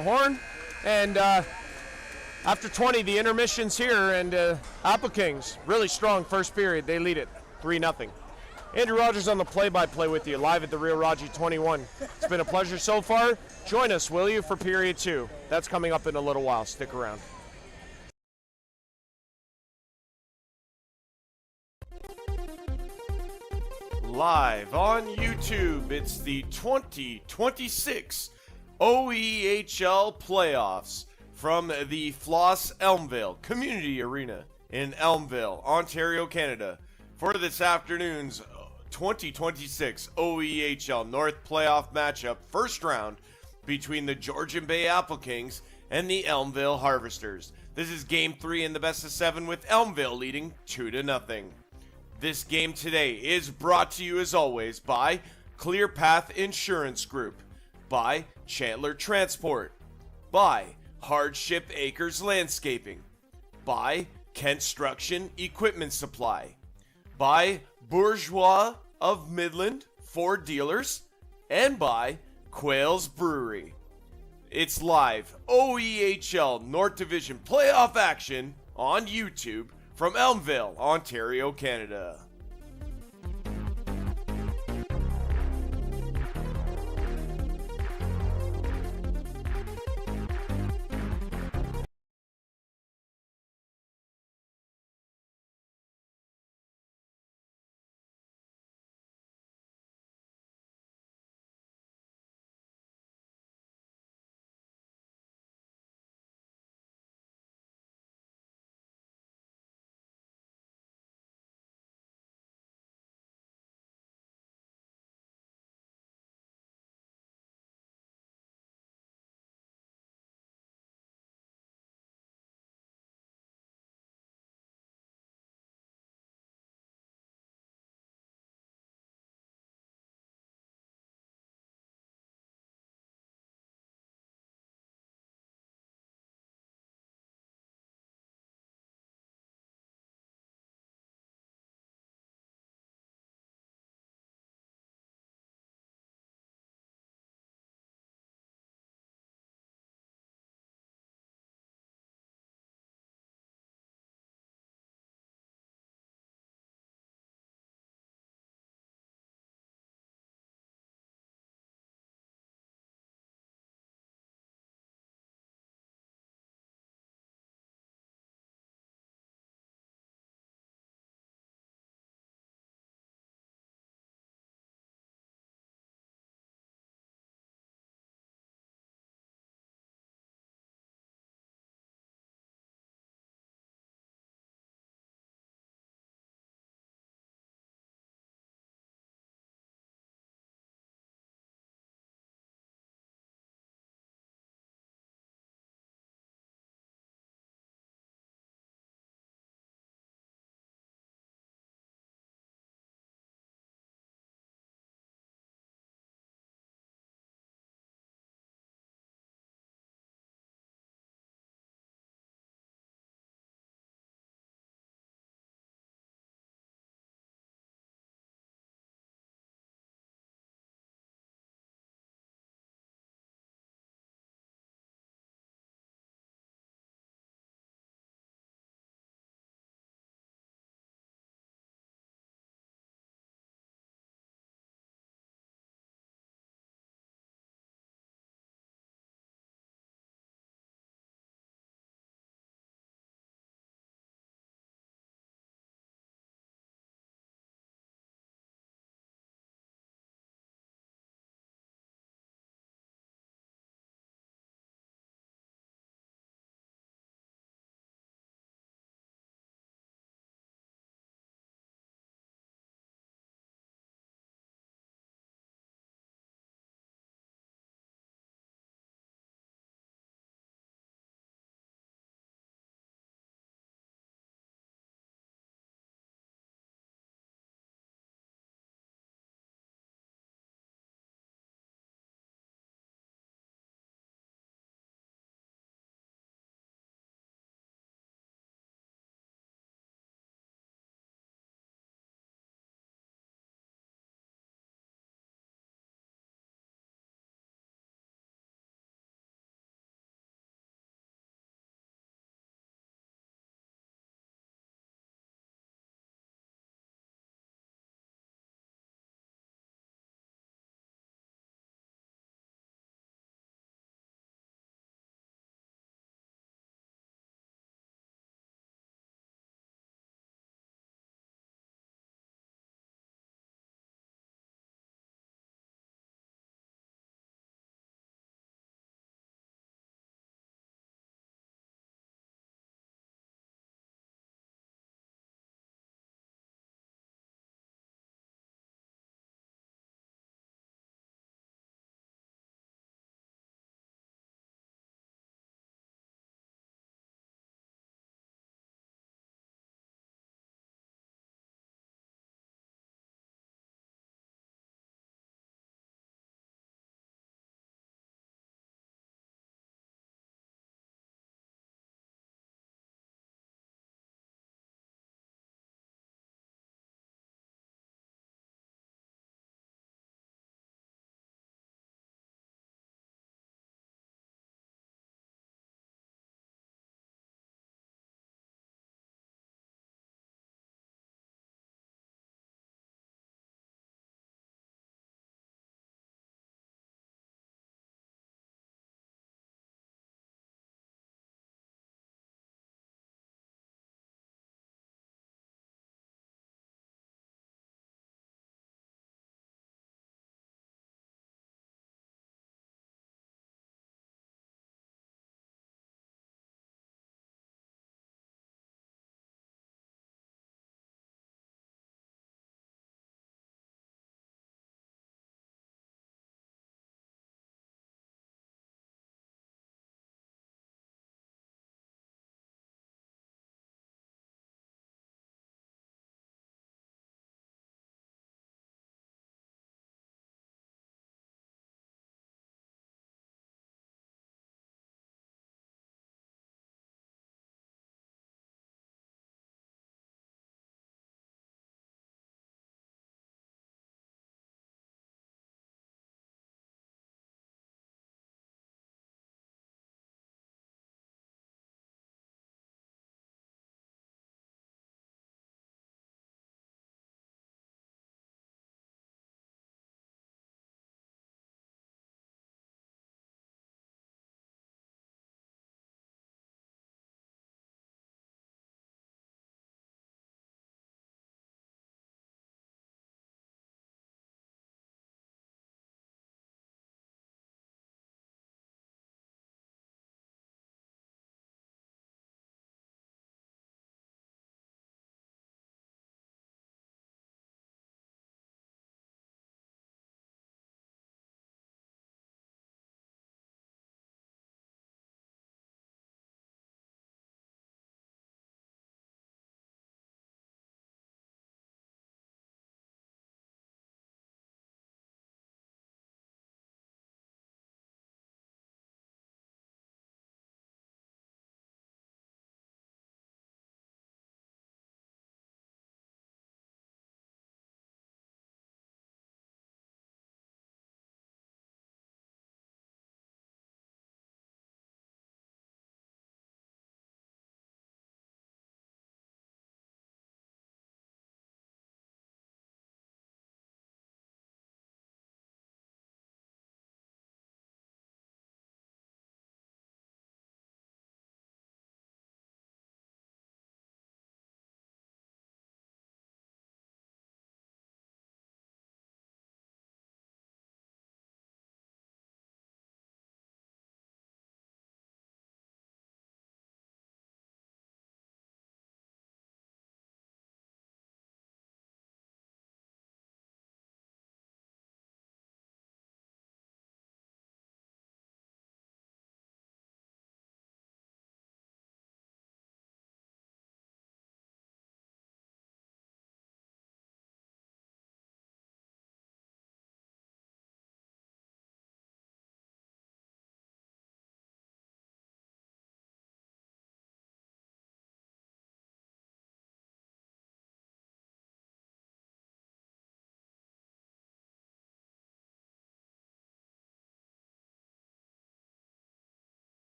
horn, and after 20, the intermission's here, and Applekings, really strong first period. They lead it 3-0. Andrew Rogers on the play-by-play with you, live at the Real Raji 21. It's been a pleasure so far. Join us, will you, for period 2. That's coming up in a little while. Stick around. Live on YouTube, it's the 2026 OEHL playoffs from the Floss Elmvale Community Arena in Elmvale, Ontario, Canada, for this afternoon's 2026 OEHL North playoff matchup, first round between the Georgian Bay Applekings and the Elmvale Harvesters. This is game 3 in the best of 7, with Elmvale leading 2-0. This game today is brought to you, as always, by Clear Path Insurance Group, by Chandler Transport, by Hardship Acres Landscaping, by Construction Equipment Supply, by Bourgeois of Midland, Ford Dealers, and by Quail's Brewery. It's live OEHL North Division playoff action on YouTube from Elmvale, Ontario, Canada.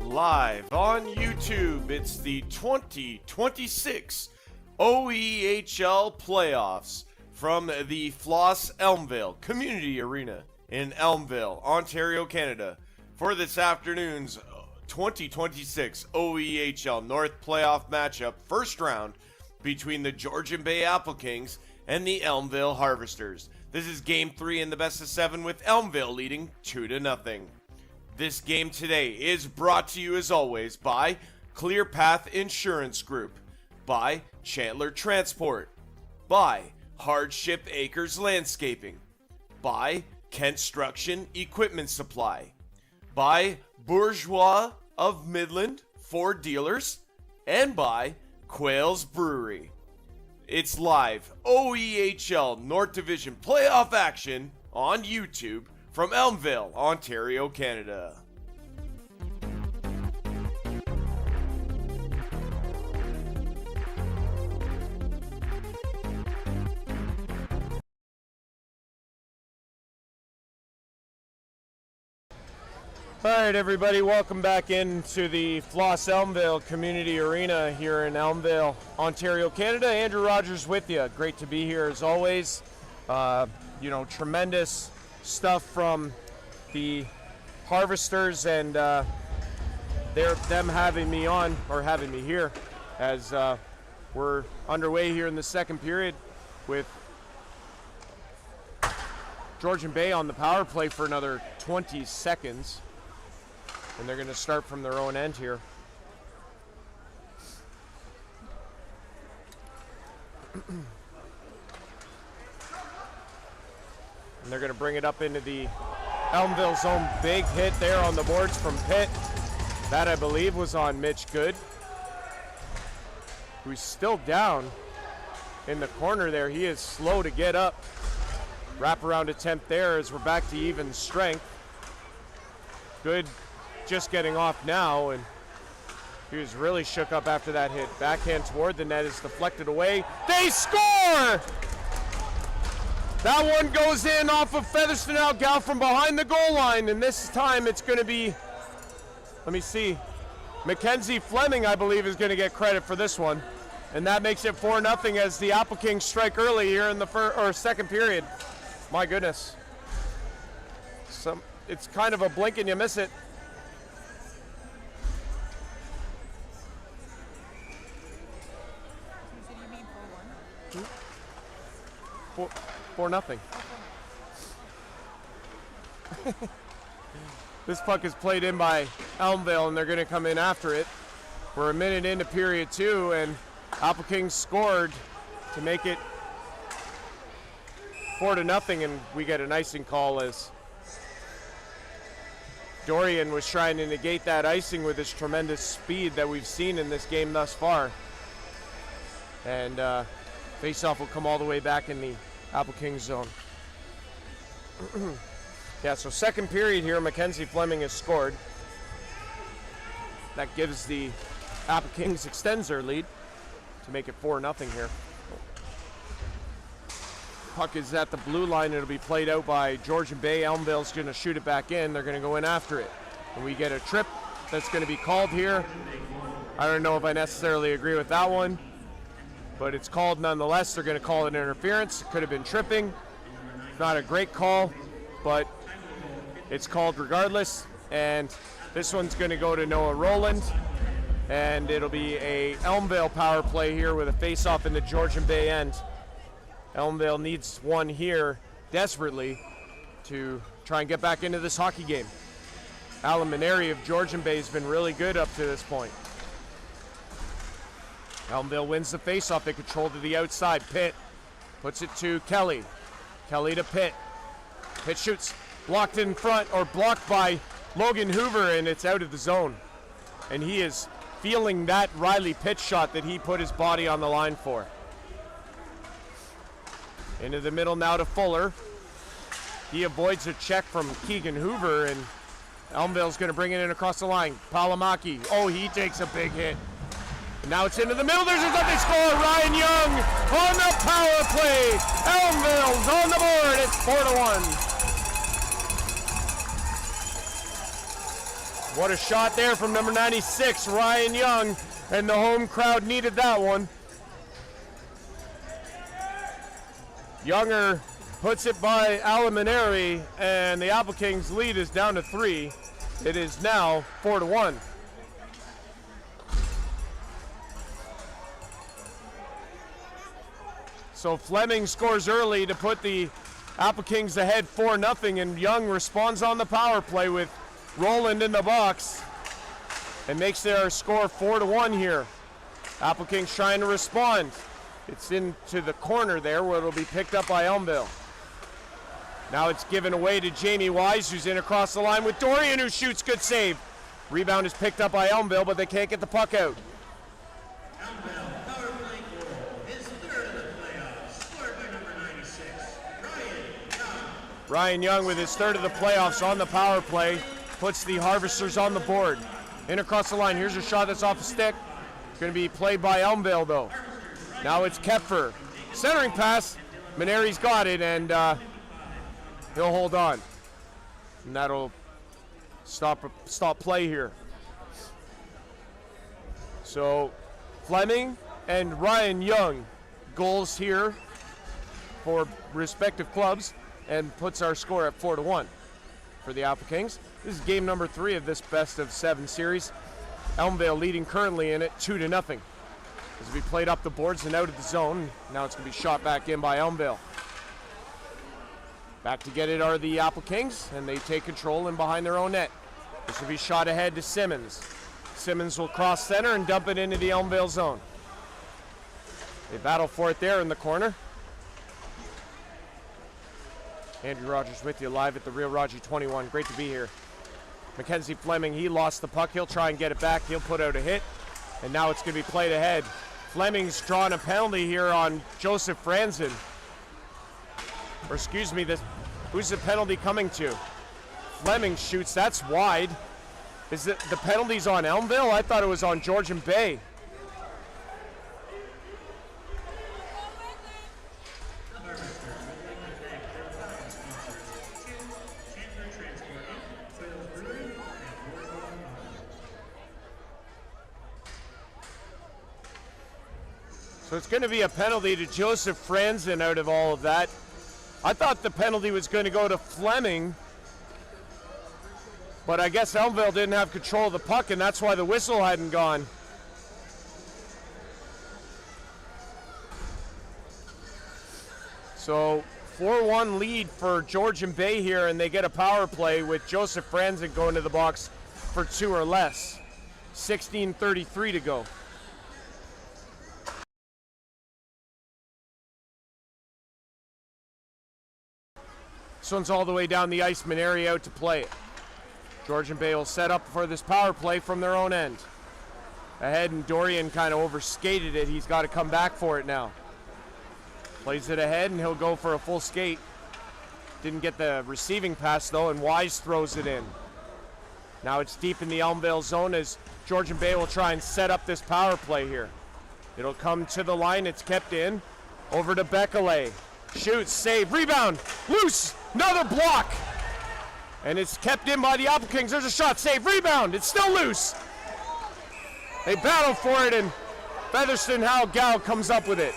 Live on YouTube, it's the 2026 OEHL playoffs from the Floss Elmvale Community Arena in Elmvale, Ontario, Canada, for this afternoon's 2026 OEHL North playoff matchup, first round between the Georgian Bay Applekings and the Elmvale Harvesters. This is game 3 in the best of 7 with Elmvale leading 2-0. This game today is brought to you as always by Clear Path Insurance Group, by Chandler Transport, by Hardship Acres Landscaping, by Construction Equipment Supply, by Bourgeois of Midland Ford Dealers, and by Quail's Brewery. It's live OEHL North Division playoff action on YouTube from Elmvale, Ontario, Canada. All right, everybody, welcome back into the Floss Elmvale Community Arena here in Elmvale, Ontario, Canada. Andrew Rogers with you. Great to be here as always. Tremendous stuff from the Harvesters, and them having me on, or having me here, as we're underway here in the second period with Georgian Bay on the power play for another 20 seconds. And they're going to start from their own end here. And they're going to bring it up into the Elmvale zone. Big hit there on the boards from Pitt. That, I believe, was on Mitch Good, who's still down in the corner there. He is slow to get up. Wraparound attempt there as we're back to even strength. Good just getting off now, and he was really shook up after that hit. Backhand toward the net is deflected away. They score! That one goes in off of Featherston Algal from behind the goal line, and this time it's going to be, let me see, Mackenzie Fleming, I believe, is going to get credit for this one, and that makes it 4-0 as the Applekings strike early here in the second period. My goodness. It's kind of a blink and you miss it. Four nothing. This puck is played in by Elmvale, and they're going to come in after it. We're a minute into period 2, and Applekings scored to make it 4-0, and we get an icing call as Dorian was trying to negate that icing with his tremendous speed that we've seen in this game thus far. And face-off will come all the way back in the Applekings zone. Yeah, so second period here, Mackenzie Fleming has scored. That gives the Applekings, extends their lead to make it 4-0 here. Puck is at the blue line. It'll be played out by Georgian Bay. Elmvale's going to shoot it back in. They're going to go in after it. And we get a trip that's going to be called here. I don't know if I necessarily agree with that one, but it's called nonetheless. They're going to call it interference. It could have been tripping. Not a great call, but it's called regardless. And this one's going to go to Noah Rowland, and it'll be a Elmvale power play here with a face-off in the Georgian Bay end. Elmvale needs one here desperately to try and get back into this hockey game. Alan Maneri of Georgian Bay has been really good up to this point. Elmvale wins the faceoff. They control to the outside. Pitt puts it to Kelly. Kelly to Pitt. Pitt shoots, blocked in front, or blocked by Logan Hoover, and it's out of the zone. And he is feeling that Riley Pitt shot that he put his body on the line for. Into the middle now to Fuller. He avoids a check from Keegan Hoover, and Elmvale's going to bring it in across the line. Palamaki. Oh, he takes a big hit. Now it's into the middle. There's a second score. Ryan Young on the power play. Elmvale's on the board. It's 4-1. What a shot there from number 96, Ryan Young, and the home crowd needed that one. Younger puts it by Alamaneri, and the Applekings lead is down to 3. It is now 4-1. So Fleming scores early to put the Applekings ahead 4-0, and Young responds on the power play with Roland in the box and makes their score 4-1 here. Applekings trying to respond. It's into the corner there where it'll be picked up by Elmvale. Now it's given away to Jamie Wise, who's in across the line with Dorian, who shoots. Good save. Rebound is picked up by Elmvale, but they can't get the puck out. Elmvale power play goal, his third of the playoffs, scored by number 96, Ryan Young. Ryan Young with his third of the playoffs on the power play puts the Harvesters on the board. In across the line, here's a shot that's off the stick. Going to be played by Elmvale though. Now it's Kepfer. Centering pass. Maneri's got it, and he'll hold on. And that'll stop play here. So Fleming and Ryan Young goals here for respective clubs, and puts our score at 4-1 for the Applekings. This is game number 3 of this best of 7 series. Elmvale leading currently in it 2-0. As we played up the boards and out of the zone, now it's going to be shot back in by Elmvale. Back to get it are the Applekings, and they take control in behind their own net. This will be shot ahead to Simmons. Simmons will cross center and dump it into the Elmvale zone. They battle for it there in the corner. Andrew Rogers with you live at the Real Raji 21. Great to be here. Mackenzie Fleming, he lost the puck. He'll try and get it back. He'll put out a hit. And now it's going to be played ahead. Fleming's drawn a penalty here on Joseph Franzen. Or excuse me, who's the penalty coming to? Fleming shoots. That's wide. Is it the penalty's on Elmvale? I thought it was on Georgian Bay. So it's going to be a penalty to Joseph Franzen out of all of that. I thought the penalty was going to go to Fleming, but I guess Elmvale didn't have control of the puck, and that's why the whistle hadn't gone. So 4-1 lead for Georgian Bay here, and they get a power play with Joseph Franzen going to the box for 2 or less. 16:33 to go. This one's all the way down the ice. Maneri out to play it. Georgian Bay will set up for this power play from their own end. Ahead, and Dorian kind of overskated it. He's got to come back for it now. Plays it ahead, and he'll go for a full skate. Didn't get the receiving pass, though, and Wise throws it in. Now it's deep in the Elmvale zone as Georgian Bay will try and set up this power play here. It'll come to the line. It's kept in. Over to Bekele. Shoots, save, rebound, loose, another block. And it's kept in by the Applekings. There's a shot, save, rebound, it's still loose. They battle for it, and Featherston Howe comes up with it.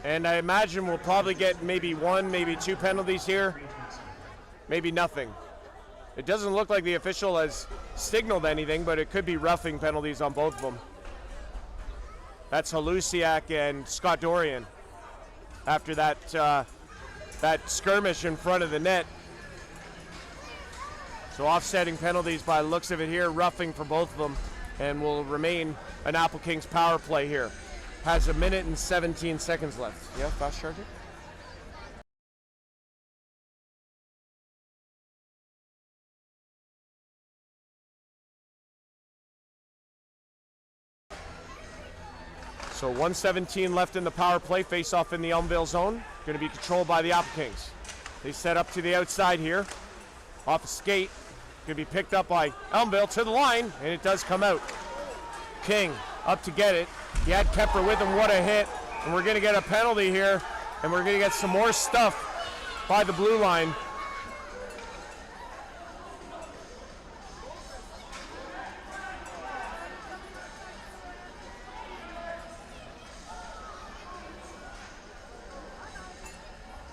And I imagine we'll probably get maybe 1, maybe 2 penalties here, maybe nothing. It doesn't look like the official has signaled anything, but it could be roughing penalties on both of them. That's Halusiak and Scott Dorian after that skirmish in front of the net. So offsetting penalties by the looks of it here, roughing for both of them, and will remain an Applekings power play here. Has 1 minute and 17 seconds left. Yeah, fast charger? So 1:17 left in the power play, face off in the Elmvale zone. Going to be controlled by the Applekings. They set up to the outside here. Off a skate. Going to be picked up by Elmvale to the line, and it does come out. King up to get it. He had Kepper with him. What a hit. And we're going to get a penalty here. And we're going to get some more stuff by the blue line.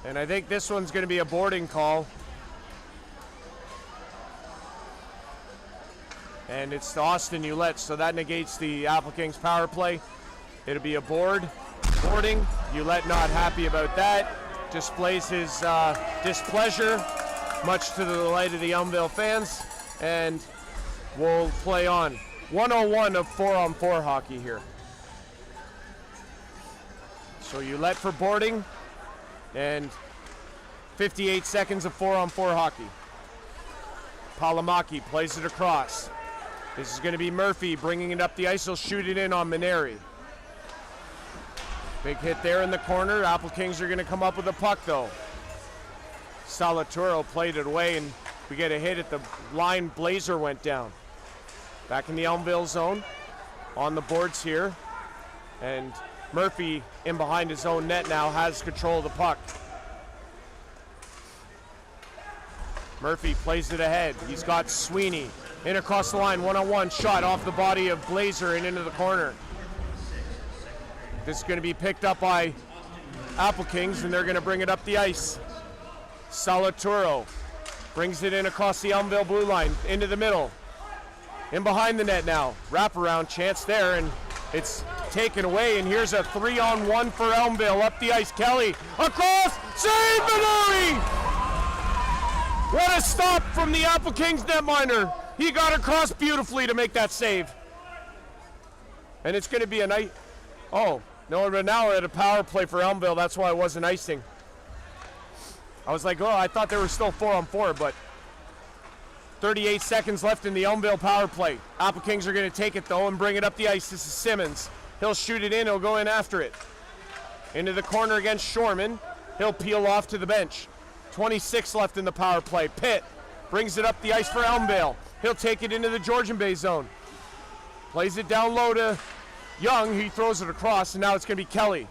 And I think this one's going to be a boarding call. And it's Austin Ouellette, so that negates the Applekings power play. It'll be a boarding. Ouellette not happy about that. Displays his displeasure, much to the delight of the Elmvale fans. And we'll play on. 101 of 4-on-4 hockey here. So Ouellette for boarding. And 58 seconds of 4-on-4 hockey. Palamaki plays it across. This is going to be Murphy bringing it up the ice. He'll shoot it in on Maneri. Big hit there in the corner. Applekings are going to come up with the puck, though. Salaturo played it away, and we get a hit at the line. Blazer went down. Back in the Elmvale zone. On the boards here. And Murphy in behind his own net now has control of the puck. Murphy plays it ahead. He's got Sweeney in across the line, one-on-one shot off the body of Blazer and into the corner. This is going to be picked up by Applekings, and they're going to bring it up the ice. Salaturo brings it in across the Elmvale blue line, into the middle. In behind the net now. Wraparound chance there, and it's taken away, and here's a 3-on-1 for Elmvale. Up the ice, Kelly across, save Maneri! What a stop from the Applekings netminder. He got across beautifully to make that save. And it's going to be a nice, oh, no, but now we're at a power play for Elmvale. That's why I wasn't icing. I was like, oh, I thought they were still 4-on-4, but 38 seconds left in the Elmvale power play. Applekings are going to take it, though, and bring it up the ice. This is Simmons. He'll shoot it in. He'll go in after it. Into the corner against Shorman. He'll peel off to the bench. 26 left in the power play. Pitt brings it up the ice for Elmvale. He'll take it into the Georgian Bay zone. Plays it down low to Young. He throws it across, and now it's going to be Kelly.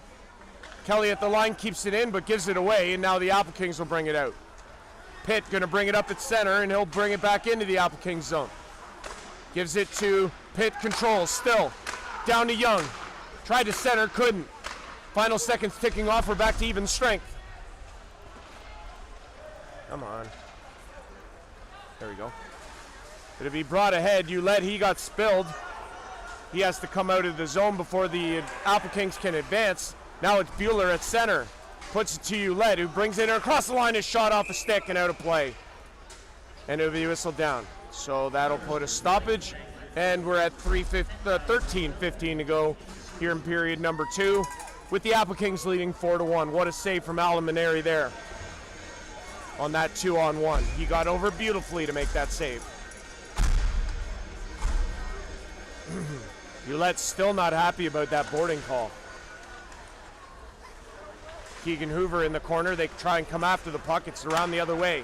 Kelly at the line keeps it in, but gives it away, and now the Applekings will bring it out. Pitt going to bring it up at center, and he'll bring it back into the Applekings zone. Gives it to Pitt, controls, still. Down to Young. Tried to center, couldn't. Final seconds ticking off, we're back to even strength. Come on. There we go. It'll be brought ahead. Ouellette, he got spilled. He has to come out of the zone before the Applekings can advance. Now it's Bueller at center. Puts it to Ouellette, who brings it across the line, is shot off a stick and out of play. And it'll be whistled down. So that'll put a stoppage. And we're at 13:15 to go here in period number 2, with the Applekings leading 4-1. What a save from Alan Maneri there on that 2-on-1. He got over beautifully to make that save. Ouellette's still not happy about that boarding call. Keegan Hoover in the corner. They try and come after the puck. It's around the other way.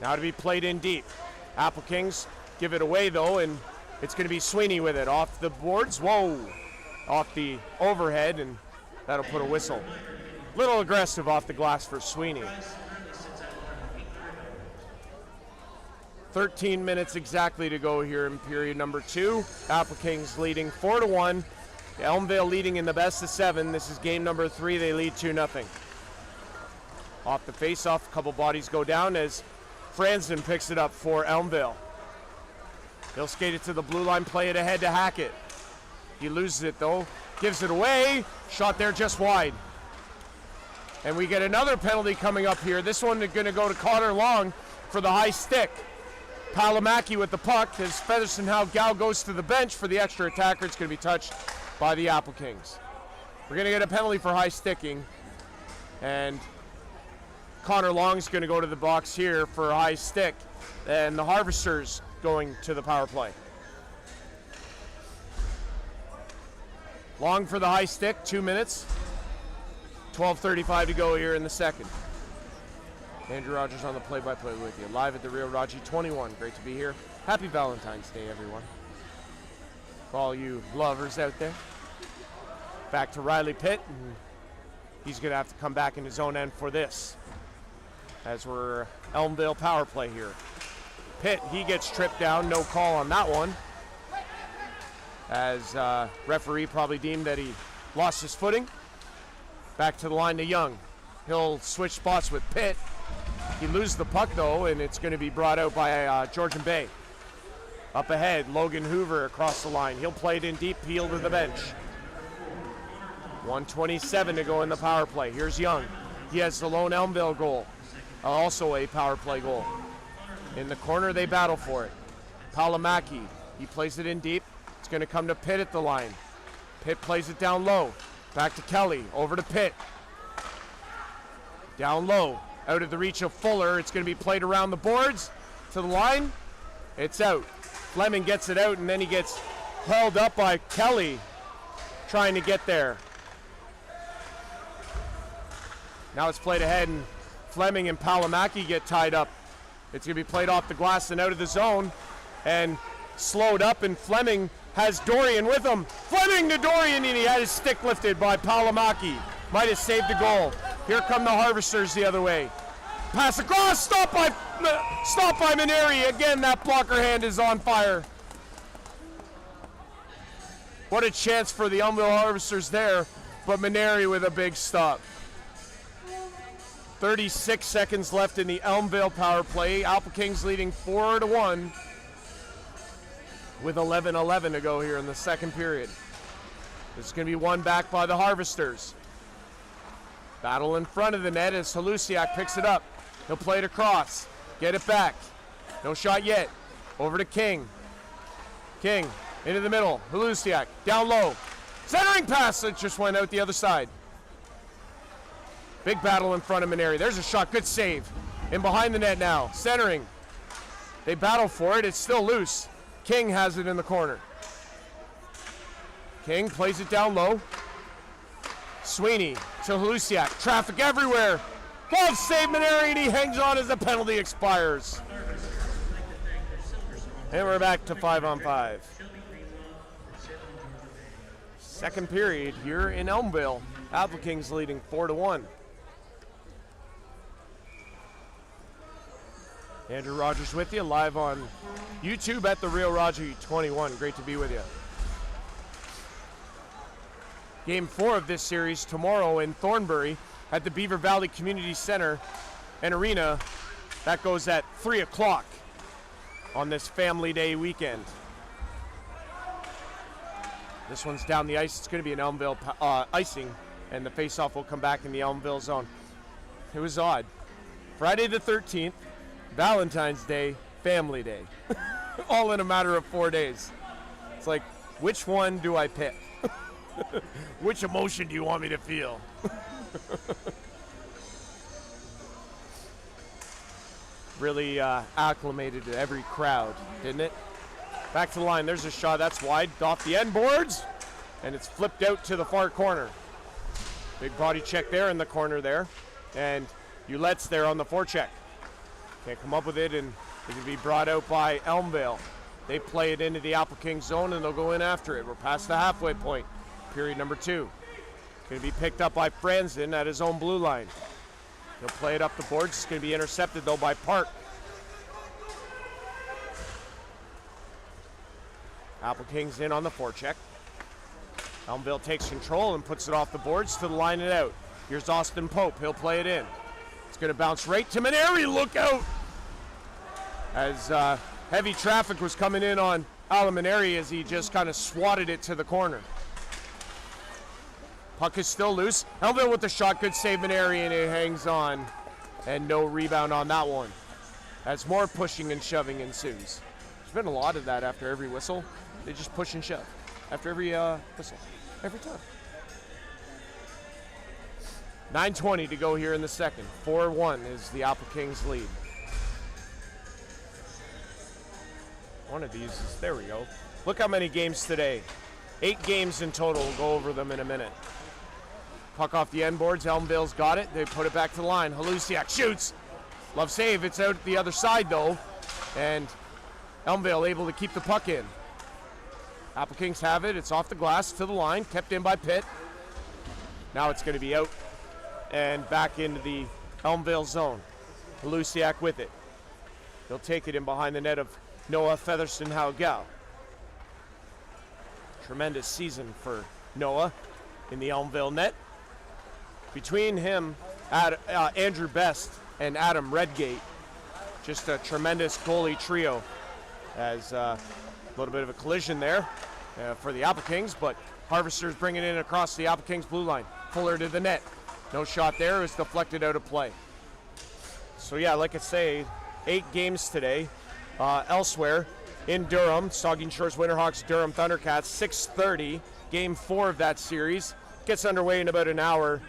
Now to be played in deep. Applekings give it away, though, and it's going to be Sweeney with it. Off the boards. Whoa. Off the overhead, and that'll put a whistle. Little aggressive off the glass for Sweeney. 13 minutes exactly to go here in period number 2. Applekings leading 4-1. Elmvale leading in the best of 7. This is game number 3. They lead 2-0. Off the face-off, a couple bodies go down as Franzen picks it up for Elmvale. He'll skate it to the blue line, play it ahead to Hackett. He loses it, though. Gives it away. Shot there just wide. And we get another penalty coming up here. This one is going to go to Connor Long for the high stick. Palamaki with the puck as Featherston Gal goes to the bench for the extra attacker. It's going to be touched by the Applekings. We're going to get a penalty for high sticking. And Connor Long's going to go to the box here for a high stick. And the Harvesters going to the power play. Long for the high stick, 2 minutes. 12:35 to go here in the second. Andrew Rogers on the play-by-play with you. Live at the Rio Raji 21. Great to be here. Happy Valentine's Day, everyone. for all you lovers out there. Back to Riley Pitt, and he's going to have to come back in his own end for this, as we're Elmvale power play here. Pitt, he gets tripped down, no call on that one, as referee probably deemed that he lost his footing. Back to the line to Young. He'll switch spots with Pitt. He loses the puck though, and it's going to be brought out by Georgian Bay. Up ahead, Logan Hoover across the line. He'll play it in deep, peel to the bench. 1:27 to go in the power play. Here's Young. He has the lone Elmvale goal. Also a power play goal. In the corner, they battle for it. Palamaki, he plays it in deep. It's going to come to Pitt at the line. Pitt plays it down low. Back to Kelly, over to Pitt. Down low, out of the reach of Fuller. It's going to be played around the boards to the line. It's out. Fleming gets it out, and then he gets held up by Kelly trying to get there. Now it's played ahead, and Fleming and Palamaki get tied up. It's going to be played off the glass and out of the zone, and slowed up, and Fleming has Dorian with him. Fleming to Dorian, and he had his stick lifted by Palamaki. Might have saved the goal. Here come the Harvesters the other way. Pass across, stop by Maneri. Again, that blocker hand is on fire. What a chance for the Elmvale Harvesters there, but Maneri with a big stop. 36 seconds left in the Elmvale power play. Applekings leading 4-1 with 11:11 to go here in the second period. This is going to be won back by the Harvesters. Battle in front of the net as Halusiak picks it up. He'll play it across. Get it back. No shot yet. Over to King. King into the middle. Halusiak down low. Centering pass that just went out the other side. Big battle in front of Maneri. There's a shot. Good save. In behind the net now. Centering. They battle for it. It's still loose. King has it in the corner. King plays it down low. Sweeney to Halusiak. Traffic everywhere. Glove save Maneri, and he hangs on as the penalty expires. And we're back to 5-on-5. Second period here in Elmvale. Applekings leading 4-1. Andrew Rogers with you live on YouTube at The Real Roger 21. Great to be with you. Game 4 of this series tomorrow in Thornbury at the Beaver Valley Community Center and Arena. That goes at 3 o'clock on this Family Day weekend. This one's down the ice. It's going to be an Elmvale icing, and the faceoff will come back in the Elmvale zone. It was odd. Friday the 13th, Valentine's Day, Family Day. All in a matter of 4 days. It's like, which one do I pick? Which emotion do you want me to feel? Really acclimated to every crowd, didn't it? Back to the line. There's a shot. That's wide. Off the end boards. And it's flipped out to the far corner. Big body check there in the corner there. And Ouellette's there on the forecheck. Can't come up with it, and it can be brought out by Elmvale. They play it into the Applekings zone, and they'll go in after it. We're past the halfway point. Period number 2. Going to be picked up by Franzen at his own blue line. He'll play it up the boards. It's going to be intercepted, though, by Park. Applekings in on the forecheck. Elmvale takes control and puts it off the boards to the line and out. Here's Austin Pope. He'll play it in. It's going to bounce right to Maneri. Look out! As heavy traffic was coming in on Alan Maneri as he just kind of swatted it to the corner. Puck is still loose. Elmvale with the shot. Good save Maneri, and it hangs on. And no rebound on that one. As more pushing and shoving ensues. There's been a lot of that after every whistle. They just push and shove after every whistle. Every time. 9:20 to go here in the second. 4-1 is the Applekings lead. One of these is, there we go. Look how many games today. 8 games in total. We'll go over them in a minute. Puck off the end boards. Elmvale's got it. They put it back to the line. Halusiak shoots. Love save. It's out the other side, though. And Elmvale able to keep the puck in. Applekings have it. It's off the glass to the line, kept in by Pitt. Now it's going to be out and back into the Elmvale zone. Luciak with it. He'll take it in behind the net of Noah Featherston Haugal. Tremendous season for Noah in the Elmvale net. Between him, Andrew Best and Adam Redgate, just a tremendous goalie trio. As a little bit of a collision there for the Applekings, but Harvesters bringing it in across the Applekings blue line. Fuller to the net. No shot there. It was deflected out of play. So yeah, like I say, 8 games today. Elsewhere in Durham, Saugeen Shores Winterhawks, Durham Thundercats, 6:30. Game 4 of that series. Gets underway in about an hour.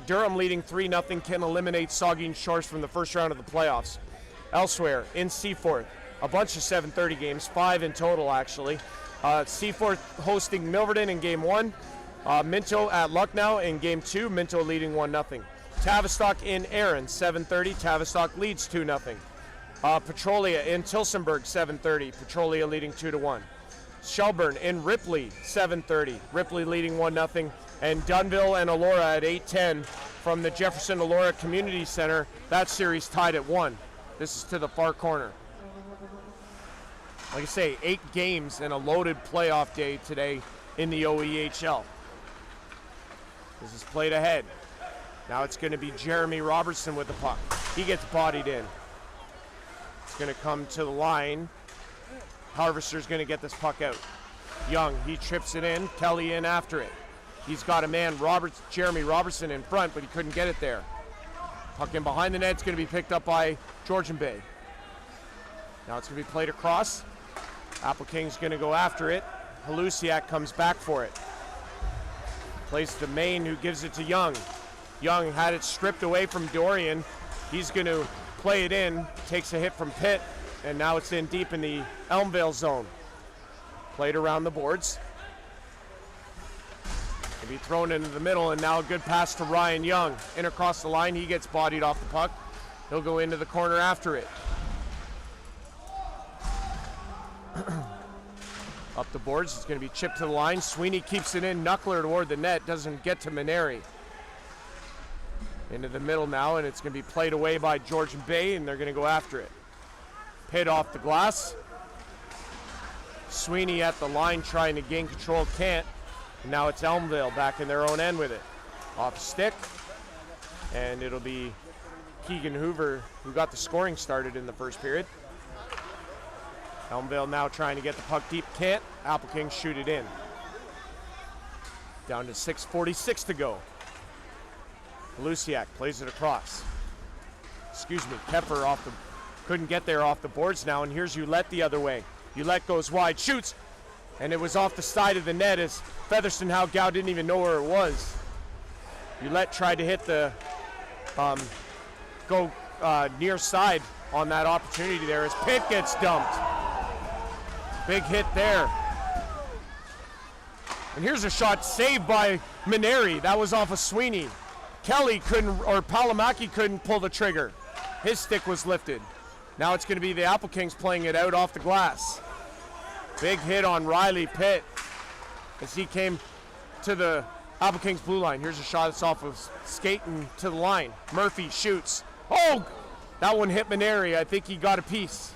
Durham leading 3-0 can eliminate Saugeen Shores from the first round of the playoffs. Elsewhere in Seaforth, a bunch of 7:30 games, 5 in total actually. Seaforth hosting Milverton in game 1. Minto at Lucknow in game 2, Minto leading 1-0. Tavistock in Erin, 7:30. Tavistock leads 2-0. Petrolia in Tilsonburg, 7:30. Petrolia leading 2-1. Shelburne in Ripley, 7:30. Ripley leading 1-0. And Dunville and Elora at 8:10 from the Jefferson Elora Community Center. That series tied at 1. This is to the far corner. Like I say, 8 games and a loaded playoff day today in the OEHL. This is played ahead. Now it's going to be Jeremy Robertson with the puck. He gets bodied in. It's going to come to the line. Harvester's going to get this puck out. Young, he trips it in. Kelly in after it. He's got a man, Jeremy Robertson, in front, but he couldn't get it there. Puck in behind the net. It's going to be picked up by Georgian Bay. Now it's going to be played across. Applekings going to go after it. Halusiak comes back for it. Plays to Maine, who gives it to Young. Young had it stripped away from Dorian. He's going to play it in, takes a hit from Pitt, and now it's in deep in the Elmvale zone. Played around the boards. It'll be thrown into the middle, and now a good pass to Ryan Young. In across the line, he gets bodied off the puck. He'll go into the corner after it. Up the boards, it's going to be chipped to the line. Sweeney keeps it in, knuckler toward the net, doesn't get to Maneri. Into the middle now, and it's going to be played away by Georgian Bay, and they're going to go after it. Pitt off the glass. Sweeney at the line trying to gain control, can't. And now it's Elmvale back in their own end with it. Off stick, and it'll be Keegan Hoover who got the scoring started in the first period. Elmvale now trying to get the puck deep, can't. Applekings shoot it in. Down to 6:46 to go. Luciak plays it across. Excuse me, Kepper couldn't get there off the boards now, and here's Ouellette the other way. Ouellette goes wide, shoots, and it was off the side of the net as Featherston Haugal didn't even know where it was. Ouellette tried to hit the near side on that opportunity there as Pitt gets dumped. Big hit there. And here's a shot saved by Maneri. That was off of Sweeney. Kelly Palamaki couldn't pull the trigger. His stick was lifted. Now it's going to be the Applekings playing it out off the glass. Big hit on Riley Pitt as he came to the Applekings blue line. Here's a shot that's off of skating to the line. Murphy shoots. Oh, that one hit Maneri. I think he got a piece.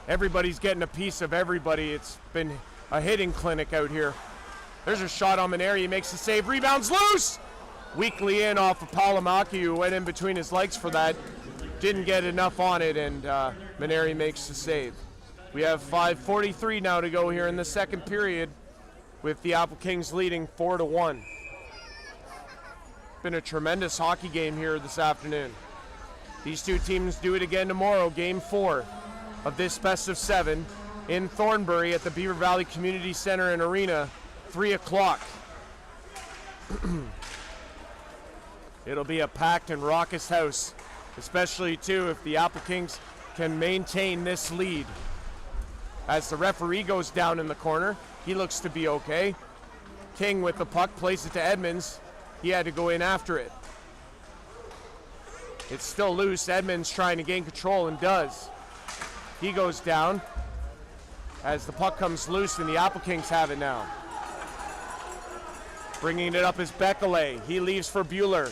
Everybody's getting a piece of everybody. It's been a hitting clinic out here. There's a shot on Maneri. He makes the save. Rebounds loose. Weakly in off of Palamaki, who went in between his legs for that. Didn't get enough on it, and Maneri makes the save. We have 5:43 now to go here in the second period, with the Applekings leading 4-1. Been a tremendous hockey game here this afternoon. These two teams do it again tomorrow, game 4 of this best of 7 in Thornbury at the Beaver Valley Community Center and Arena, 3 o'clock. It'll be a packed and raucous house, especially too if the Applekings can maintain this lead. As the referee goes down in the corner, he looks to be okay. King with the puck plays it to Edmonds. He had to go in after it. It's still loose. Edmonds trying to gain control and does. He goes down. as the puck comes loose and the Applekings have it now. Bringing it up is Bekele. He leaves for Bueller.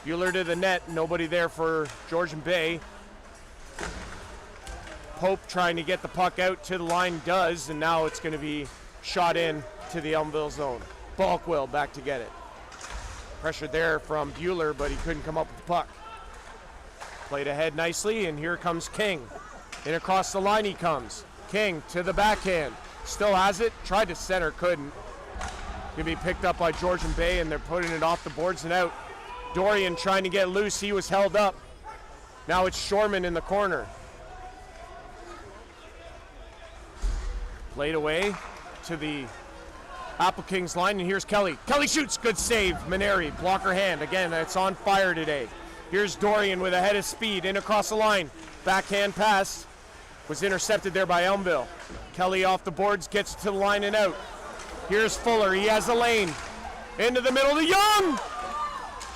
Bueller to the net. Nobody there for Georgian Bay. Pope trying to get the puck out to the line does, and now it's going to be shot in to the Elmvale zone. Balkwell back to get it. Pressure there from Bueller, but he couldn't come up with the puck. Played ahead nicely, and here comes King. In across the line he comes. King to the backhand. Still has it. Tried to center, couldn't. Going to be picked up by Georgian Bay, and they're putting it off the boards and out. Dorian trying to get loose. He was held up. Now it's Shorman in the corner. Played away to the Applekings line, and here's Kelly. Kelly shoots. Good save. Maneri, blocker hand. Again, it's on fire today. Here's Dorian with a head of speed. In across the line. Backhand pass. Was intercepted there by Elmvale. Kelly off the boards, gets to the line and out. Here's Fuller, he has the lane. Into the middle to Young!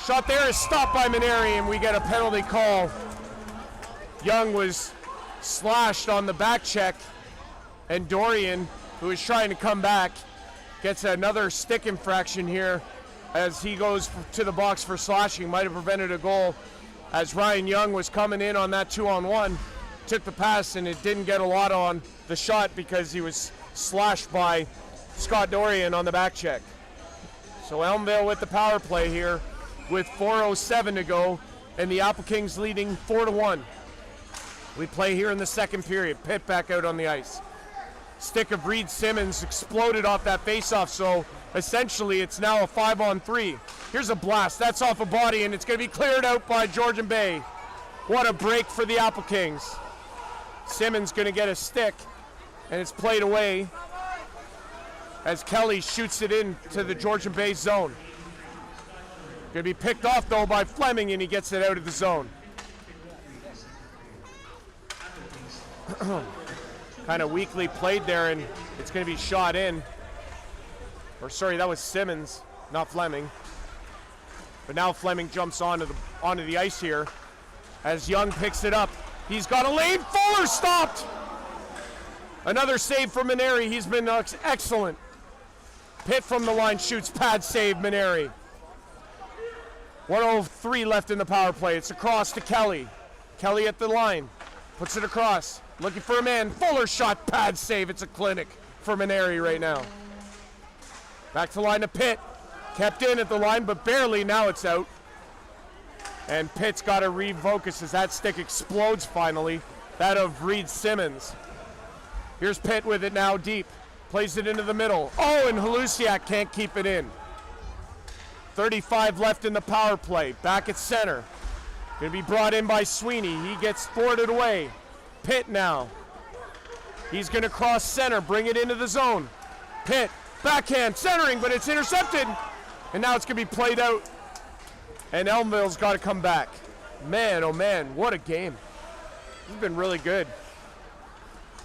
Shot there is stopped by Maneri, and we get a penalty call. Young was slashed on the back check, and Dorian, who is trying to come back, gets another stick infraction here as he goes to the box for slashing. Might have prevented a goal as Ryan Young was coming in on that 2-on-1. Took the pass, and it didn't get a lot on the shot because he was slashed by Scott Dorian on the back check. So Elmvale with the power play here with 4:07 to go, and the Applekings leading 4-1. We play here in the second period. Pitt back out on the ice. Stick of Reed Simmons exploded off that faceoff, so essentially it's now a 5-on-3. Here's a blast. That's off a body, and it's going to be cleared out by Georgian Bay. What a break for the Applekings. Simmons going to get a stick, and it's played away as Kelly shoots it into the Georgian Bay zone. Going to be picked off, though, by Fleming, and he gets it out of the zone. Kind of weakly played there, and it's going to be shot in. Or sorry, that was Simmons, not Fleming. But now Fleming jumps onto the ice here as Young picks it up. He's got a lane. Fuller stopped. Another save for Maneri. He's been excellent. Pitt from the line shoots. Pad save, Maneri. 1:03 left in the power play. It's across to Kelly. Kelly at the line. Puts it across. Looking for a man. Fuller shot. Pad save. It's a clinic for Maneri right now. Back to the line to Pitt. Kept in at the line, but barely. Now it's out. And Pitt's got to refocus as that stick explodes finally. That of Reed Simmons. Here's Pitt with it now deep. Plays it into the middle. Oh, and Halusiak can't keep it in. 35 left in the power play. Back at center. Going to be brought in by Sweeney. He gets thwarted away. Pitt now. He's going to cross center, bring it into the zone. Pitt, backhand, centering, but it's intercepted. And now it's going to be played out. And Elmvale's got to come back. Man, oh man, what a game. This has been really good.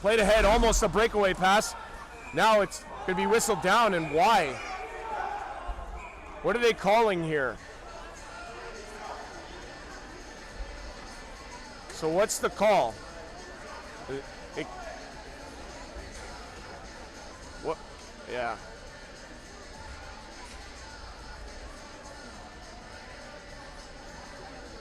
Played ahead, almost a breakaway pass. Now it's going to be whistled down, and why? What are they calling here? So what's the call? What? Yeah.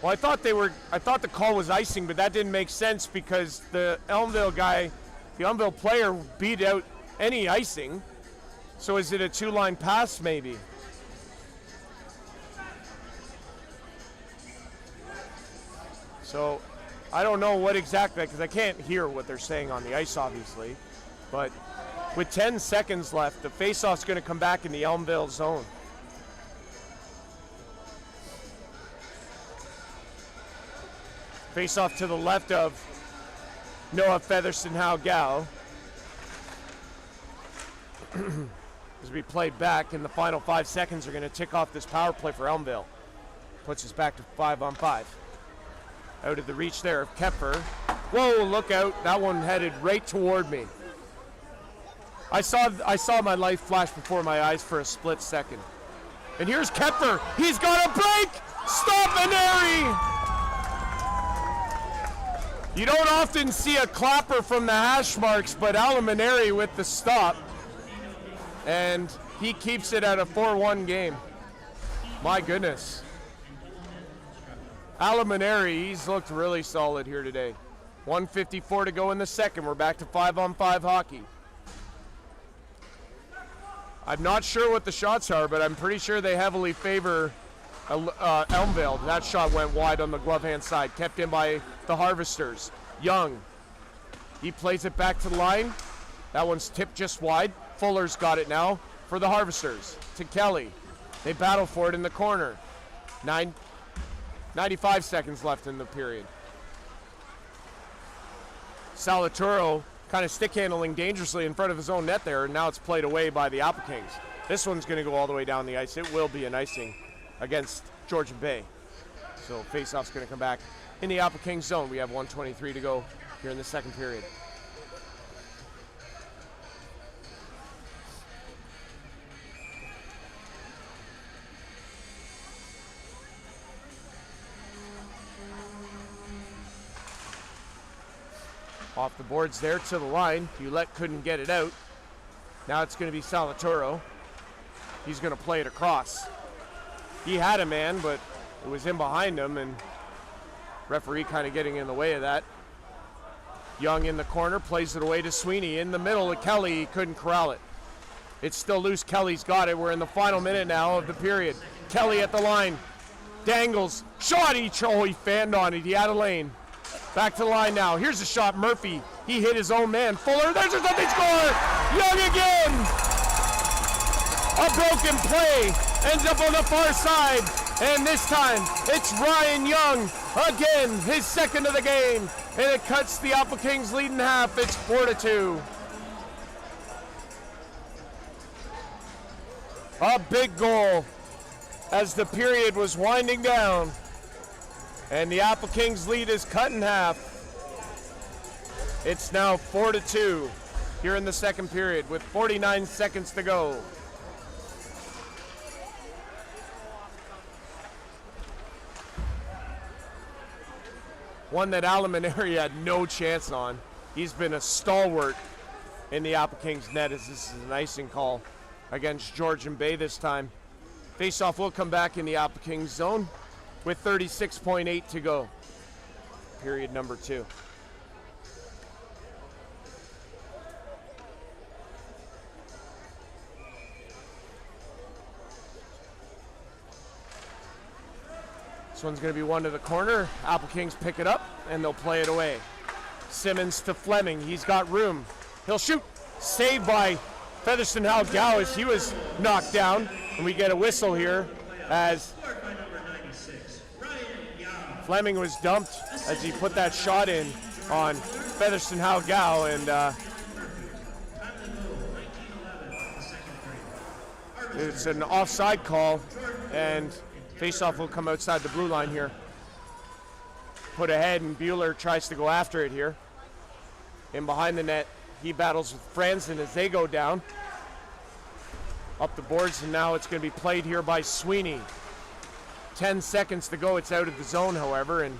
Well, I thought the call was icing, but that didn't make sense because the Elmvale guy, the Elmvale player, beat out any icing. So is it a two-line pass maybe? So I don't know what exactly, because I can't hear what they're saying on the ice, obviously. But with 10 seconds left, the faceoff's going to come back in the Elmvale zone. Face-off to the left of Noah Featherston-Howe-Gow. As we played back, in the final 5 seconds are going to tick off this power play for Elmvale. Puts us back to 5-on-5. Out of the reach there of Kepfer. Whoa, look out. That one headed right toward me. I saw my life flash before my eyes for a split second. And here's Kepfer. He's got a break. Stop Maneri. You don't often see a clapper from the hash marks, but Alamaneri with the stop. And he keeps it at a 4-1 game. My goodness. Alamaneri, he's looked really solid here today. 1:54 to go in the second. We're back to 5-on-5 hockey. I'm not sure what the shots are, but I'm pretty sure they heavily favor Elmvale. That shot went wide on the glove hand side, kept in by the Harvesters. Young, he plays it back to the line. That one's tipped just wide. Fuller's got it now for the Harvesters. To Kelly. They battle for it in the corner. 95 seconds left in the period. Salaturo kind of stick handling dangerously in front of his own net there, and now it's played away by the Applekings. This one's going to go all the way down the ice. It will be an icing against Georgian Bay. So face-off's going to come back in the Applekings zone. We have 1:23 to go here in the second period. Off the boards there to the line. Hewlett couldn't get it out. Now it's going to be Salaturo. He's going to play it across. He had a man, but it was in behind him, and referee kind of getting in the way of that. Young in the corner, plays it away to Sweeney. In the middle to Kelly, he couldn't corral it. It's still loose, Kelly's got it. We're in the final minute now of the period. Kelly at the line, dangles, shot, he fanned on it, he had a lane. Back to the line now. Here's a shot. Murphy. He hit his own man. Fuller. There's a something score. Young again. A broken play. Ends up on the far side. And this time it's Ryan Young. Again, his second of the game. And it cuts the Applekings lead in half. It's 4-2. A big goal as the period was winding down. And the Applekings lead is cut in half. It's now 4-2 here in the second period with 49 seconds to go. One that Alamaneri had no chance on. He's been a stalwart in the Applekings net as this is an icing call against Georgian Bay this time. Faceoff will come back in the Applekings zone with 36.8 to go. Period number 2. This one's going to be one to the corner. Applekings pick it up, and they'll play it away. Simmons to Fleming. He's got room. He'll shoot. Saved by Featherston Halgow as he was knocked down. And we get a whistle here as Fleming was dumped as he put that shot in on Featherston Halgow, and it's an offside call, and faceoff will come outside the blue line here. Put ahead, and Bueller tries to go after it here. In behind the net, he battles with Franzen as they go down. Up the boards, and now it's going to be played here by Sweeney. 10 seconds to go. It's out of the zone, however, and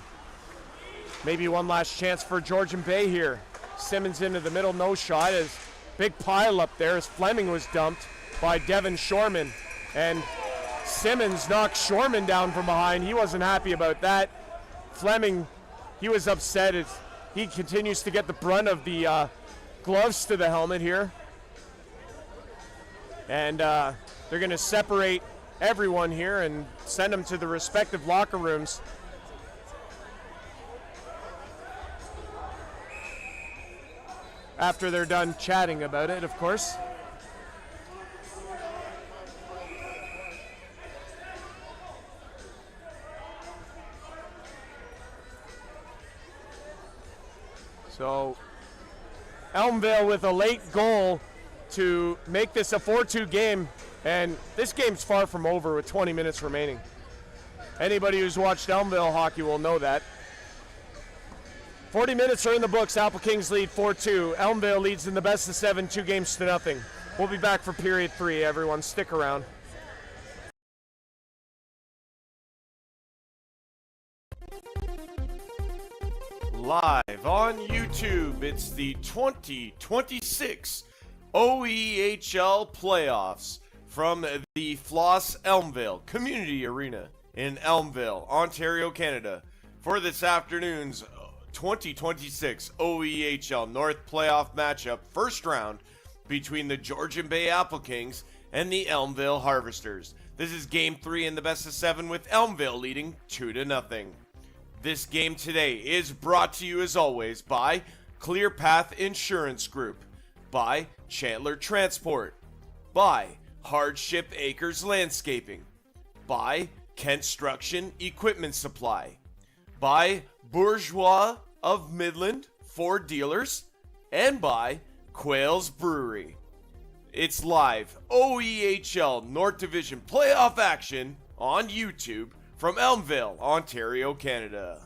maybe one last chance for Georgian Bay here. Simmons into the middle, no shot. As big pile up there as Fleming was dumped by Devin Shorman, and Simmons knocked Shorman down from behind. He wasn't happy about that. Fleming, he was upset as he continues to get the brunt of the gloves to the helmet here, and they're going to separate everyone here and send them to the respective locker rooms. After they're done chatting about it, of course. So Elmvale with a late goal to make this a 4-2 game. And this game's far from over with 20 minutes remaining. Anybody who's watched Elmvale hockey will know that. 40 minutes are in the books. Applekings lead 4-2. Elmvale leads in the best of 7, 2-0. We'll be back for period 3. Everyone, stick around. Live on YouTube, it's the 2026 OEHL playoffs from the Floss Elmvale Community Arena in Elmvale, Ontario, Canada, for this afternoon's 2026 OEHL North playoff matchup, first round between the Georgian Bay Applekings and the Elmvale Harvesters. This is game 3 in the best of 7 with Elmvale leading 2-0. This game today is brought to you as always by Clear Path Insurance Group, by Chandler Transport, by Hardship Acres Landscaping, by Construction Equipment Supply, by Bourgeois of Midland Ford Dealers, and by Quail's Brewery. It's live OEHL North Division playoff action on YouTube from Elmvale, Ontario, Canada.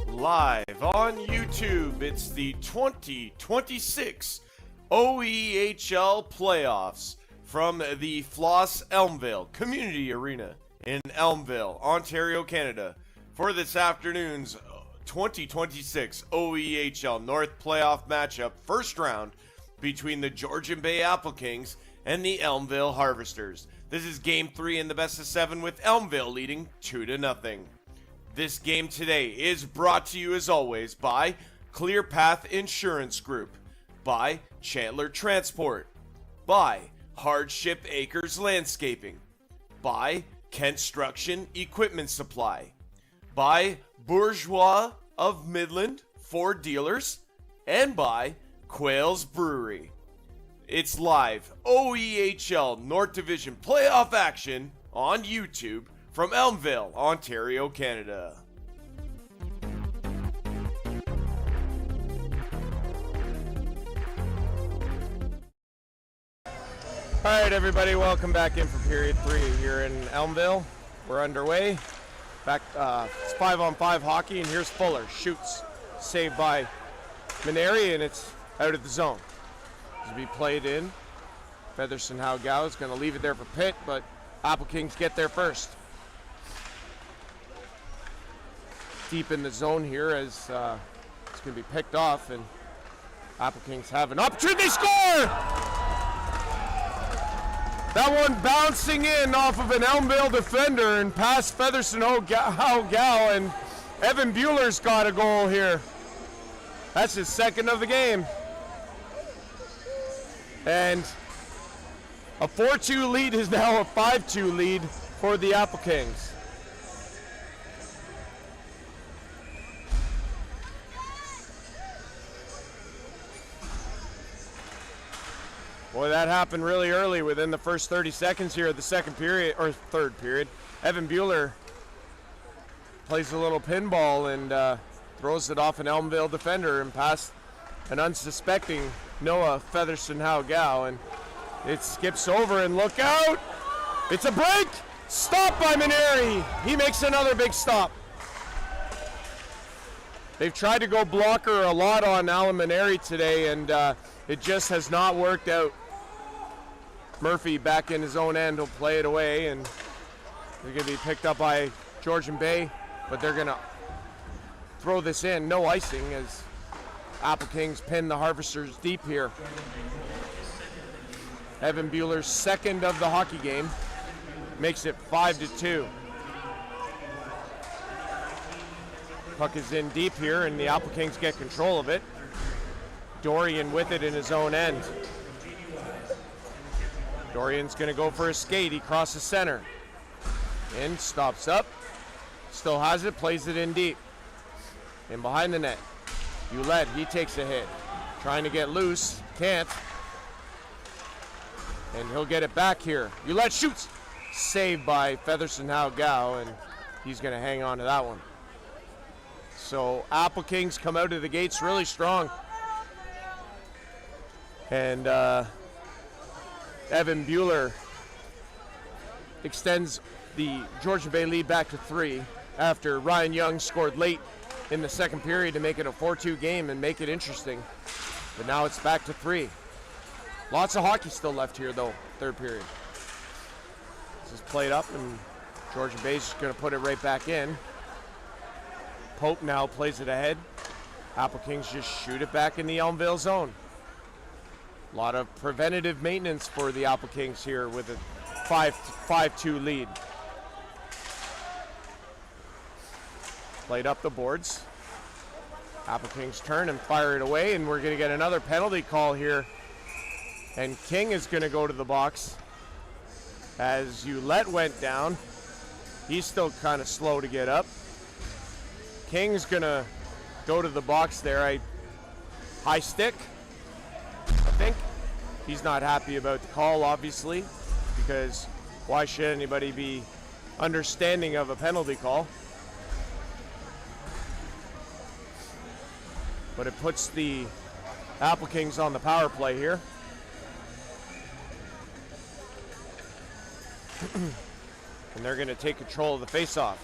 Live on YouTube, it's the 2026 OEHL playoffs from the Floss Elmvale Community Arena in Elmvale, Ontario, Canada, for this afternoon's 2026 OEHL North playoff matchup, first round between the Georgian Bay Applekings and the Elmvale Harvesters. This is game 3 in the best of 7 with Elmvale leading 2-0. This game today is brought to you as always by Clear Path Insurance Group, by Chandler Transport, by Hardship Acres Landscaping, by Construction Equipment Supply, by Bourgeois of Midland Ford Dealers, and by Quail's Brewery. It's live OEHL North Division playoff action on YouTube from Elmvale, Ontario, Canada. All right, everybody, welcome back in for period 3 here in Elmvale. We're underway. Back, it's 5-on-5 hockey, and here's Fuller. Shoots. Saved by Maneri, and it's out of the zone. To be played in. Featherston Howe-Gow is going to leave it there for Pitt, but Applekings get there first. Deep in the zone here as it's going to be picked off, and Applekings have an opportunity. They score! That one bouncing in off of an Elmvale defender and past Featherston Howe-Gow, and Evan Bueller's got a goal here. That's his second of the game. And a 4-2 lead is now a 5-2 lead for the Applekings. Boy, that happened really early within the first 30 seconds here of the second period, or third period. Evan Bueller plays a little pinball and throws it off an Elmvale defender and past an unsuspecting Noah Featherston Howe-Gow, and it skips over, and look out! It's a break! Stop by Maneri! He makes another big stop. They've tried to go blocker a lot on Alan Maneri today, and it just has not worked out. Murphy back in his own end will play it away, and they're going to be picked up by Georgian Bay, but they're going to throw this in. No icing as Applekings pin the Harvesters deep here. Evan Bueller's second of the hockey game makes it 5-2. Puck is in deep here, and the Applekings get control of it. Dorian with it in his own end. Dorian's going to go for a skate. He crosses center. In, stops up. Still has it, plays it in deep. In behind the net. Ouellette, he takes a hit. Trying to get loose. Can't. And he'll get it back here. Ouellette shoots. Saved by Featherston Howe-Gow, and he's going to hang on to that one. So Applekings come out of the gates really strong. And Evan Bueller extends the Georgian Bay lead back to 3 after Ryan Young scored late in the second period to make it a 4-2 game and make it interesting. But now it's back to 3. Lots of hockey still left here, though, third period. This is played up, and Georgian Bay's just going to put it right back in. Pope now plays it ahead. Applekings just shoot it back in the Elmvale zone. A lot of preventative maintenance for the Applekings here with a 5-2 lead. Played up the boards. Applekings turn and fire it away, and we're going to get another penalty call here. And King is going to go to the box as Ouellette went down. He's still kind of slow to get up. King's going to go to the box there. High stick, I think. He's not happy about the call, obviously, because why should anybody be understanding of a penalty call? But it puts the Applekings on the power play here. And they're going to take control of the faceoff.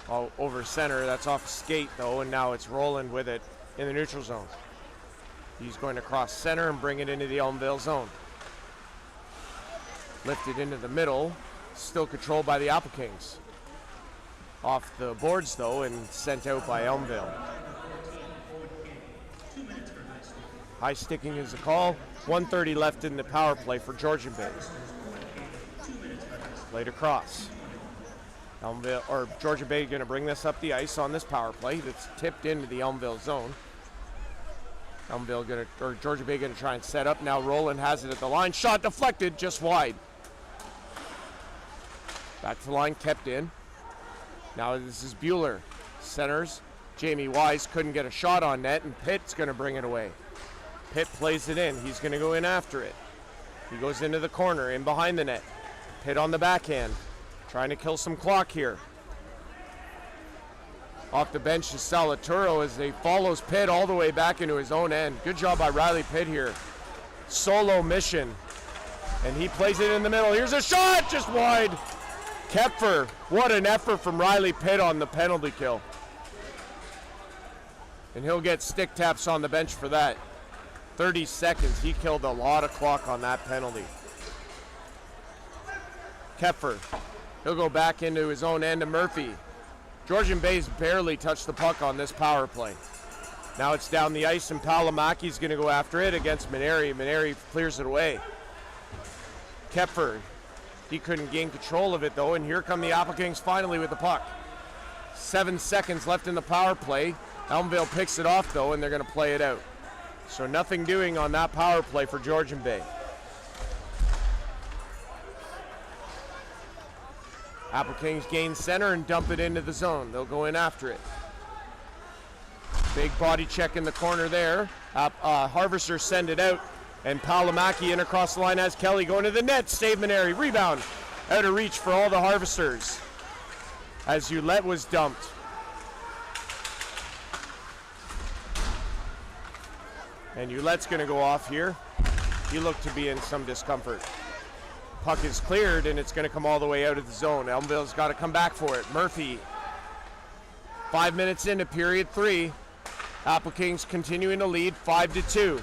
over center. That's off skate though, and now it's Roland with it in the neutral zone. He's going to cross center and bring it into the Elmvale zone. Lifted into the middle, still controlled by the Applekings. Off the boards though and sent out by Elmvale. High sticking is the call. 1:30 left in the power play for Georgian Bay. Played across. Georgian Bay going to bring this up the ice on this power play that's tipped into the Elmvale zone. Georgian Bay going to try and set up. Now Roland has it at the line. Shot deflected, just wide. Back to the line, kept in. Now this is Bueller. Centers. Jamie Wise couldn't get a shot on net, and Pitt's going to bring it away. Pitt plays it in. He's going to go in after it. He goes into the corner, in behind the net. Pitt on the backhand. Trying to kill some clock here. Off the bench is Salaturo as he follows Pitt all the way back into his own end. Good job by Riley Pitt here. Solo mission. And he plays it in the middle. Here's a shot, just wide. Kepfer, what an effort from Riley Pitt on the penalty kill. And he'll get stick taps on the bench for that. 30 seconds, he killed a lot of clock on that penalty. Kepfer, he'll go back into his own end to Murphy. Georgian Bay's barely touched the puck on this power play. Now it's down the ice and Palamaki's going to go after it against Maneri. Maneri clears it away. Kepfer, he couldn't gain control of it though, and here come the Applekings finally with the puck. 7 seconds left in the power play. Elmvale picks it off though, and they're going to play it out. So nothing doing on that power play for Georgian Bay. Applekings gain center and dump it into the zone. They'll go in after it. Big body check in the corner there. Harvesters send it out. And Palamaki in across the line has Kelly going to the net. Save Maneri. Rebound. Out of reach for all the Harvesters. As Ouellette was dumped. And Ouellette's going to go off here. He looked to be in some discomfort. Puck is cleared, and it's going to come all the way out of the zone. Elmvale's got to come back for it. Murphy, 5 minutes into period 3. Applekings continuing to lead 5-2.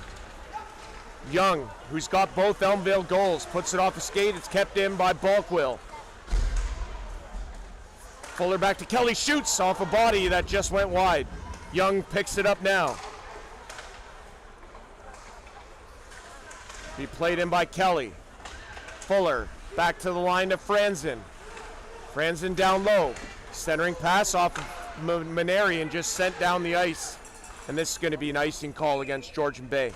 Young, who's got both Elmvale goals, puts it off a skate. It's kept in by Balkwill. Fuller back to Kelly, shoots off a body that just went wide. Young picks it up now. He played in by Kelly. Fuller back to the line to Franzen. Franzen down low. Centering pass off of Maneri and just sent down the ice. And this is going to be an icing call against Georgian Bay.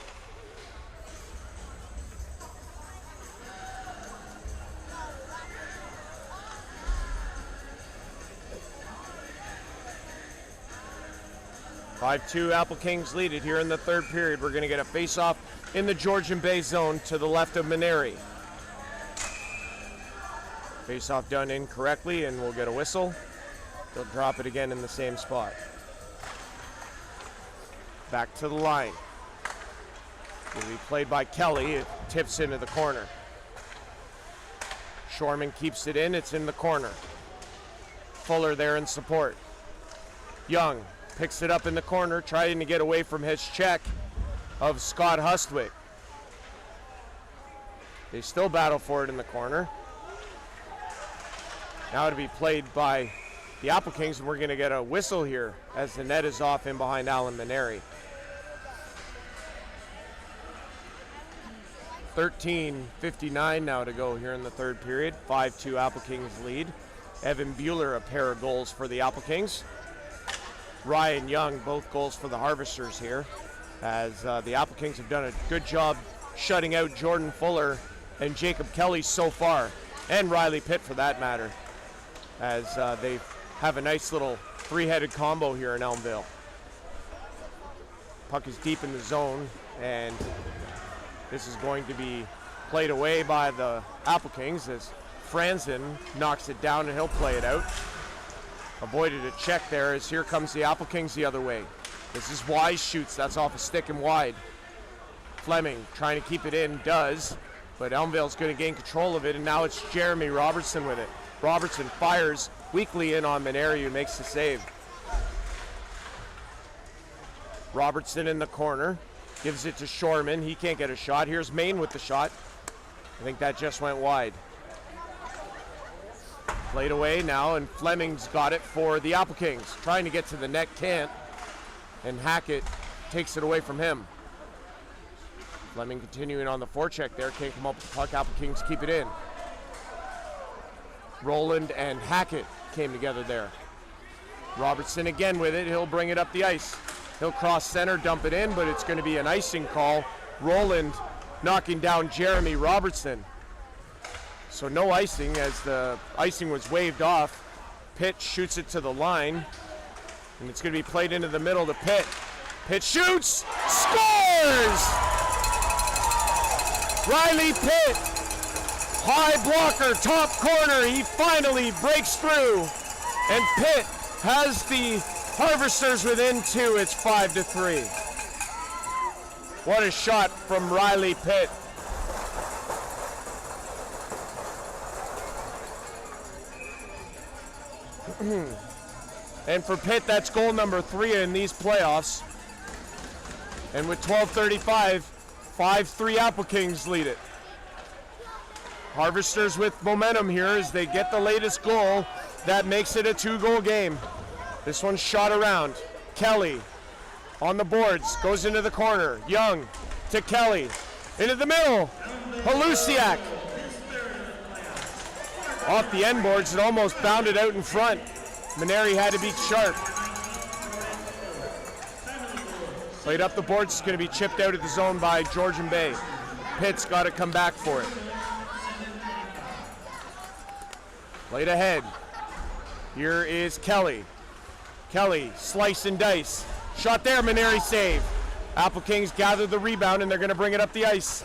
(5-2) Applekings lead it here in the third period. We're going to get a face-off in the Georgian Bay zone to the left of Maneri. Face-off done incorrectly, and we'll get a whistle. They'll drop it again in the same spot. Back to the line. Will be played by Kelly. It tips into the corner. Shorman keeps it in. It's in the corner. Fuller there in support. Young picks it up in the corner, trying to get away from his check of Scott Hustwick. They still battle for it in the corner. Now to be played by the Applekings, and we're going to get a whistle here as the net is off in behind Alan Maneri. 13:59 now to go here in the third period. 5-2 Applekings lead. Evan Bueller, a pair of goals for the Applekings. Ryan Young, both goals for the Harvesters here, as the Applekings have done a good job shutting out Jordan Fuller and Jacob Kelly so far, and Riley Pitt for that matter, as they have a nice little three-headed combo here in Elmvale. Puck is deep in the zone, and this is going to be played away by the Applekings as Franzen knocks it down, and he'll play it out. Avoided a check there as here comes the Applekings the other way. This is Wise shoots, that's off a stick and wide. Fleming trying to keep it in, does, but Elmvale's going to gain control of it, and now it's Jeremy Robertson with it. Robertson fires weakly in on Maneri, who makes the save. Robertson in the corner, gives it to Shorman. He can't get a shot. Here's Main with the shot. I think that just went wide. Played away now, and Fleming's got it for the Applekings. Trying to get to the net, can't. And Hackett takes it away from him. Fleming continuing on the forecheck there. Can't come up with the puck. Applekings keep it in. Roland and Hackett came together there. Robertson again with it. He'll bring it up the ice. He'll cross center, dump it in, but it's going to be an icing call. Roland knocking down Jeremy Robertson. So no icing, as the icing was waved off. Pitt shoots it to the line, and it's going to be played into the middle to Pitt. Pitt shoots, scores! Riley Pitt, high blocker, top corner. He finally breaks through, and Pitt has the Harvesters within 2. It's 5-3. What a shot from Riley Pitt. And for Pitt, that's goal number 3 in these playoffs. And with 12:35, 5-3 Applekings lead it. Harvesters with momentum here as they get the latest goal. That makes it a 2-goal game. This one's shot around. Kelly on the boards, goes into the corner. Young to Kelly, into the middle. Halusiak off the end boards, it almost bounded out in front. Maneri had to be sharp. Played up the boards, it's going to be chipped out of the zone by Georgian Bay. Pitt's got to come back for it. Played ahead. Here is Kelly. Kelly, slice and dice. Shot there, Maneri save. Applekings gather the rebound, and they're going to bring it up the ice.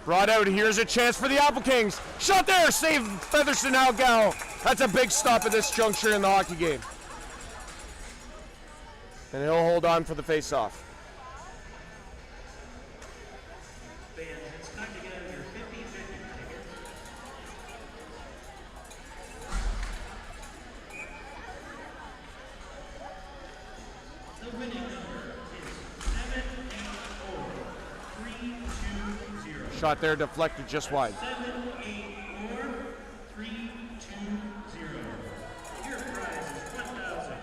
Brought out, here's a chance for the Applekings. Shot there, save Featherston Algal. That's a big stop at this juncture in the hockey game. And he'll hold on for the face-off. Fans, it's time to get out your 50-50 tickets. The winning number is 784-320. Shot there, deflected just wide. 784-320. Your prize is $1,097.50.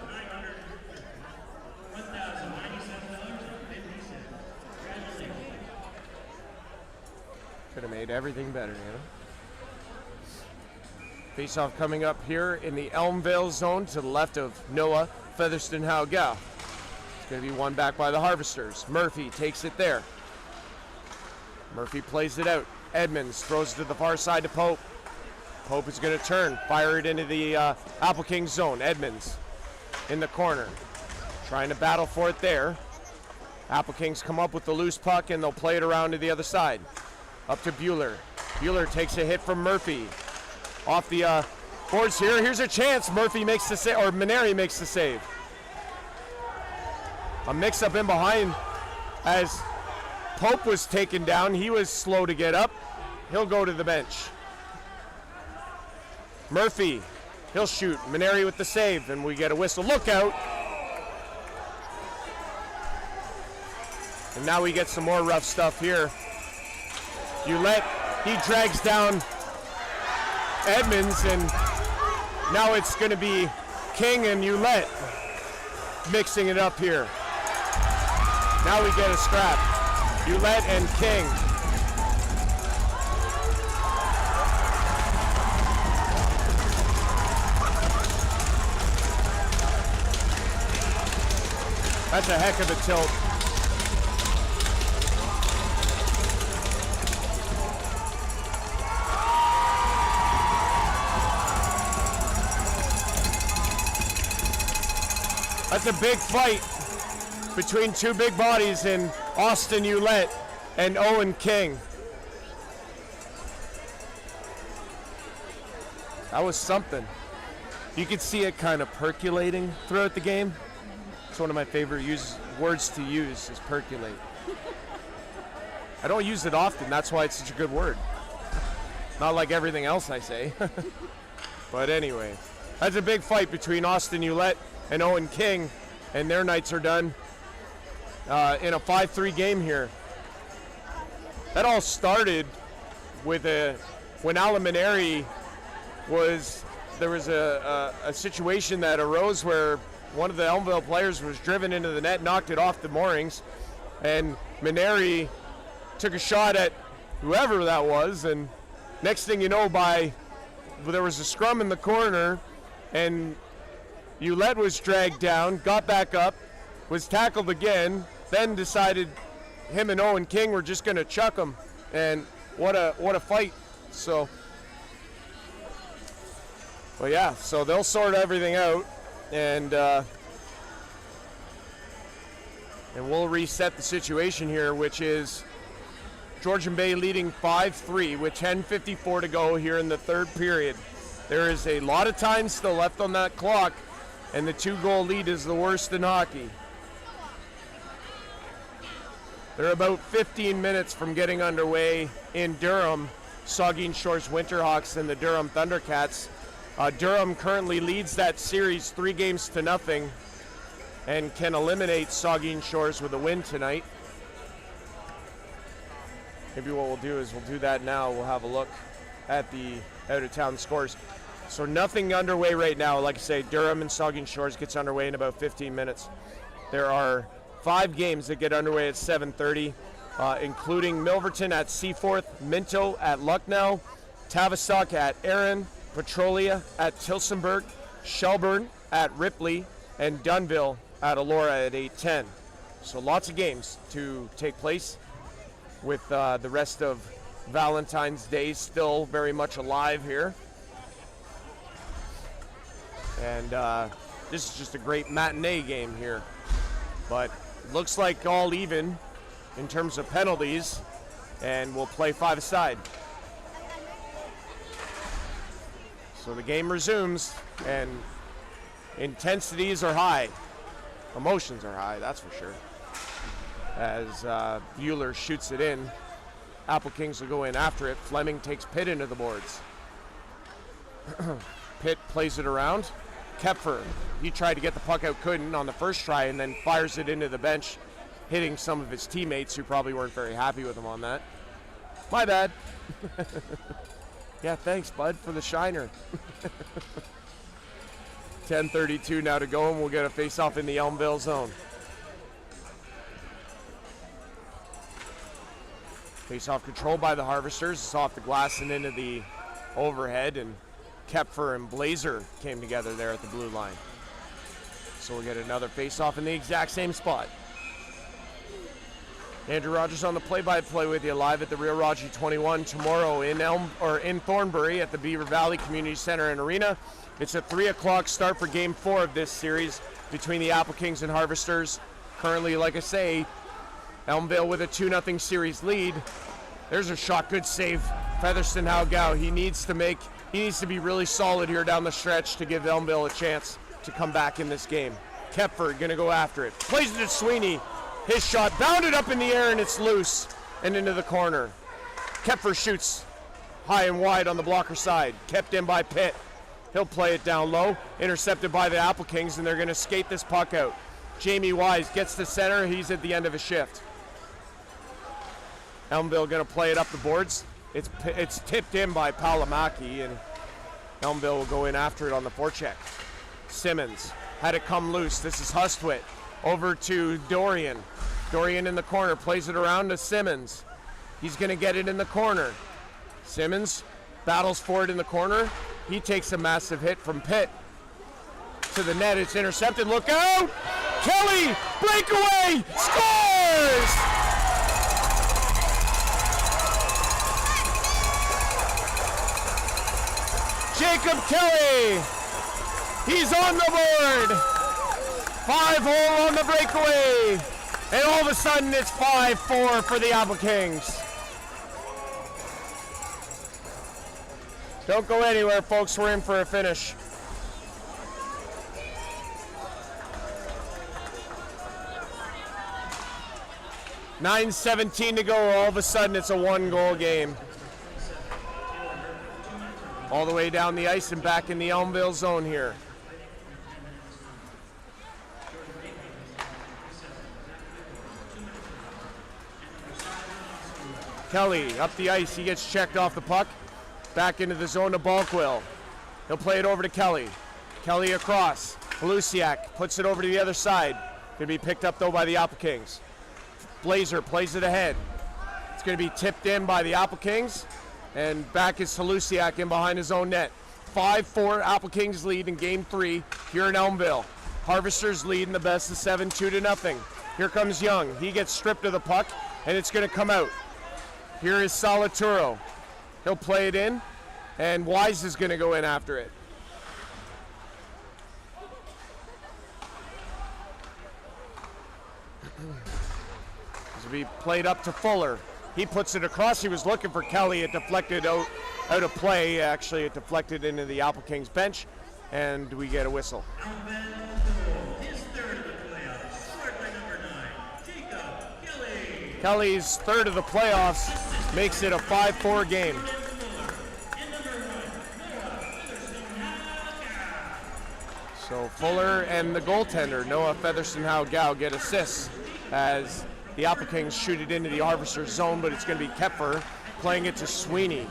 Congratulations. Could have made everything better, you know. Face-off coming up here in the Elmvale zone to the left of Noah Featherston Haugal. It's going to be won back by the Harvesters. Murphy takes it there. Murphy plays it out. Edmonds throws it to the far side to Pope. Pope is going to turn, fire it into the Applekings zone. Edmonds in the corner, trying to battle for it there. Applekings come up with the loose puck, and they'll play it around to the other side. Up to Bueller. Bueller takes a hit from Murphy. Off the boards here. Here's a chance. Murphy makes the save, or Maneri makes the save. A mix-up in behind as Pope was taken down. He was slow to get up. He'll go to the bench. Murphy, he'll shoot. Maneri with the save, and we get a whistle. Look out. And now we get some more rough stuff here. Ouellette, he drags down Edmonds, and now it's going to be King and Ouellette mixing it up here. Now we get a scrap. Ouellette and King. That's a heck of a tilt. That's a big fight between two big bodies in Austin Ouellette and Owen King. That was something. You could see it kind of percolating throughout the game. It's one of my favorite words to use is percolate. I don't use it often, that's why it's such a good word. Not like everything else I say. But anyway, that's a big fight between Austin Ouellette and Owen King, and their nights are done in a 5-3 game here. That all started with when Alan Maneri there was a situation that arose where one of the Elmvale players was driven into the net, knocked it off the moorings, and Maneri took a shot at whoever that was, and next thing you know, there was a scrum in the corner, and Ouellette was dragged down, got back up, was tackled again, then decided him and Owen King were just going to chuck him, and what a fight. So, well, yeah, so they'll sort everything out, and we'll reset the situation here, which is Georgian Bay leading 5-3 with 10:54 to go here in the third period. There is a lot of time still left on that clock, and the 2-goal lead is the worst in hockey. They're about 15 minutes from getting underway in Durham. Saugeen Shores Winterhawks and the Durham Thundercats. Durham currently leads that series 3-0 and can eliminate Saugeen Shores with a win tonight. Maybe what we'll do is we'll do that now. We'll have a look at the out-of-town scores. So nothing underway right now. Like I say, Durham and Saugeen Shores gets underway in about 15 minutes. There are 5 games that get underway at 7:30, including Milverton at Seaforth, Minto at Lucknow, Tavistock at Erin, Petrolia at Tilsonburg, Shelburne at Ripley, and Dunville at Elora at 8:10. So lots of games to take place, with the rest of Valentine's Day still very much alive here. And this is just a great matinee game here. But looks like all even in terms of penalties, and we'll play 5-a-side. So the game resumes, and intensities are high. Emotions are high, that's for sure. As Bueller shoots it in, Applekings will go in after it. Fleming takes Pitt into the boards. Pitt plays it around. Kepfer, he tried to get the puck out, couldn't on the first try, and then fires it into the bench, hitting some of his teammates who probably weren't very happy with him on that. My bad. Yeah, thanks, bud, for the shiner. 10:32 now to go, and we'll get a face-off in the Elmvale zone. Face-off controlled by the Harvesters. It's off the glass and into the overhead, and Kepfer and Blazer came together there at the blue line. So we'll get another face-off in the exact same spot. Andrew Rogers on the play-by-play with you live at the Rio Raji 21 tomorrow in Thornbury at the Beaver Valley Community Center and Arena. It's a 3 o'clock start for Game 4 of this series between the Applekings and Harvesters. Currently, like I say, Elmvale with a 2-0 series lead. There's a shot, good save. Featherston Haugau, he needs to be really solid here down the stretch to give Elmvale a chance to come back in this game. Kepfer gonna go after it. Plays it to Sweeney. His shot bounded up in the air, and it's loose and into the corner. Kepfer shoots high and wide on the blocker side. Kept in by Pitt. He'll play it down low. Intercepted by the Applekings, and they're gonna skate this puck out. Jamie Wise gets to center. He's at the end of his shift. Elmvale gonna play it up the boards. It's tipped in by Palamaki, and Elmvale will go in after it on the forecheck. Simmons had it come loose. This is Hustwit. Over to Dorian. Dorian in the corner, plays it around to Simmons. He's gonna get it in the corner. Simmons battles for it in the corner. He takes a massive hit from Pitt. To the net, it's intercepted, look out! Kelly, breakaway, scores! Jacob Kelly, he's on the board. 5-hole on the breakaway. And all of a sudden it's 5-4 for the Applekings. Don't go anywhere, folks, we're in for a finish. (9:17 to go. All of a sudden it's a 1-goal game. all the way down the ice and back in the Elmvale zone here. Kelly up the ice, he gets checked off the puck. Back into the zone to Balkwell. He'll play it over to Kelly. Kelly across. Halusiak puts it over to the other side. Gonna be picked up though by the Applekings. Blazer plays it ahead. It's gonna be tipped in by the Applekings. And back is Halusiak in behind his own net. 5-4 Applekings lead in game 3 here in Elmvale. Harvesters lead in the best of 7, 2-0. Here comes Young. He gets stripped of the puck and it's gonna come out. Here is Salaturo. He'll play it in, and Wise is going to go in after it. This will be played up to Fuller. He puts it across. He was looking for Kelly. It deflected out of play. Actually, it deflected into the Applekings bench, and we get a whistle. His third of the playoffs, scored by number 9, Jacob Kelly. Kelly's third of the playoffs makes it a 5-4 game. So Fuller and the goaltender, Noah Featherston-Howe-Gow, get assists as the Applekings shoot it into the Harvesters zone, but it's going to be Kepfer playing it to Sweeney.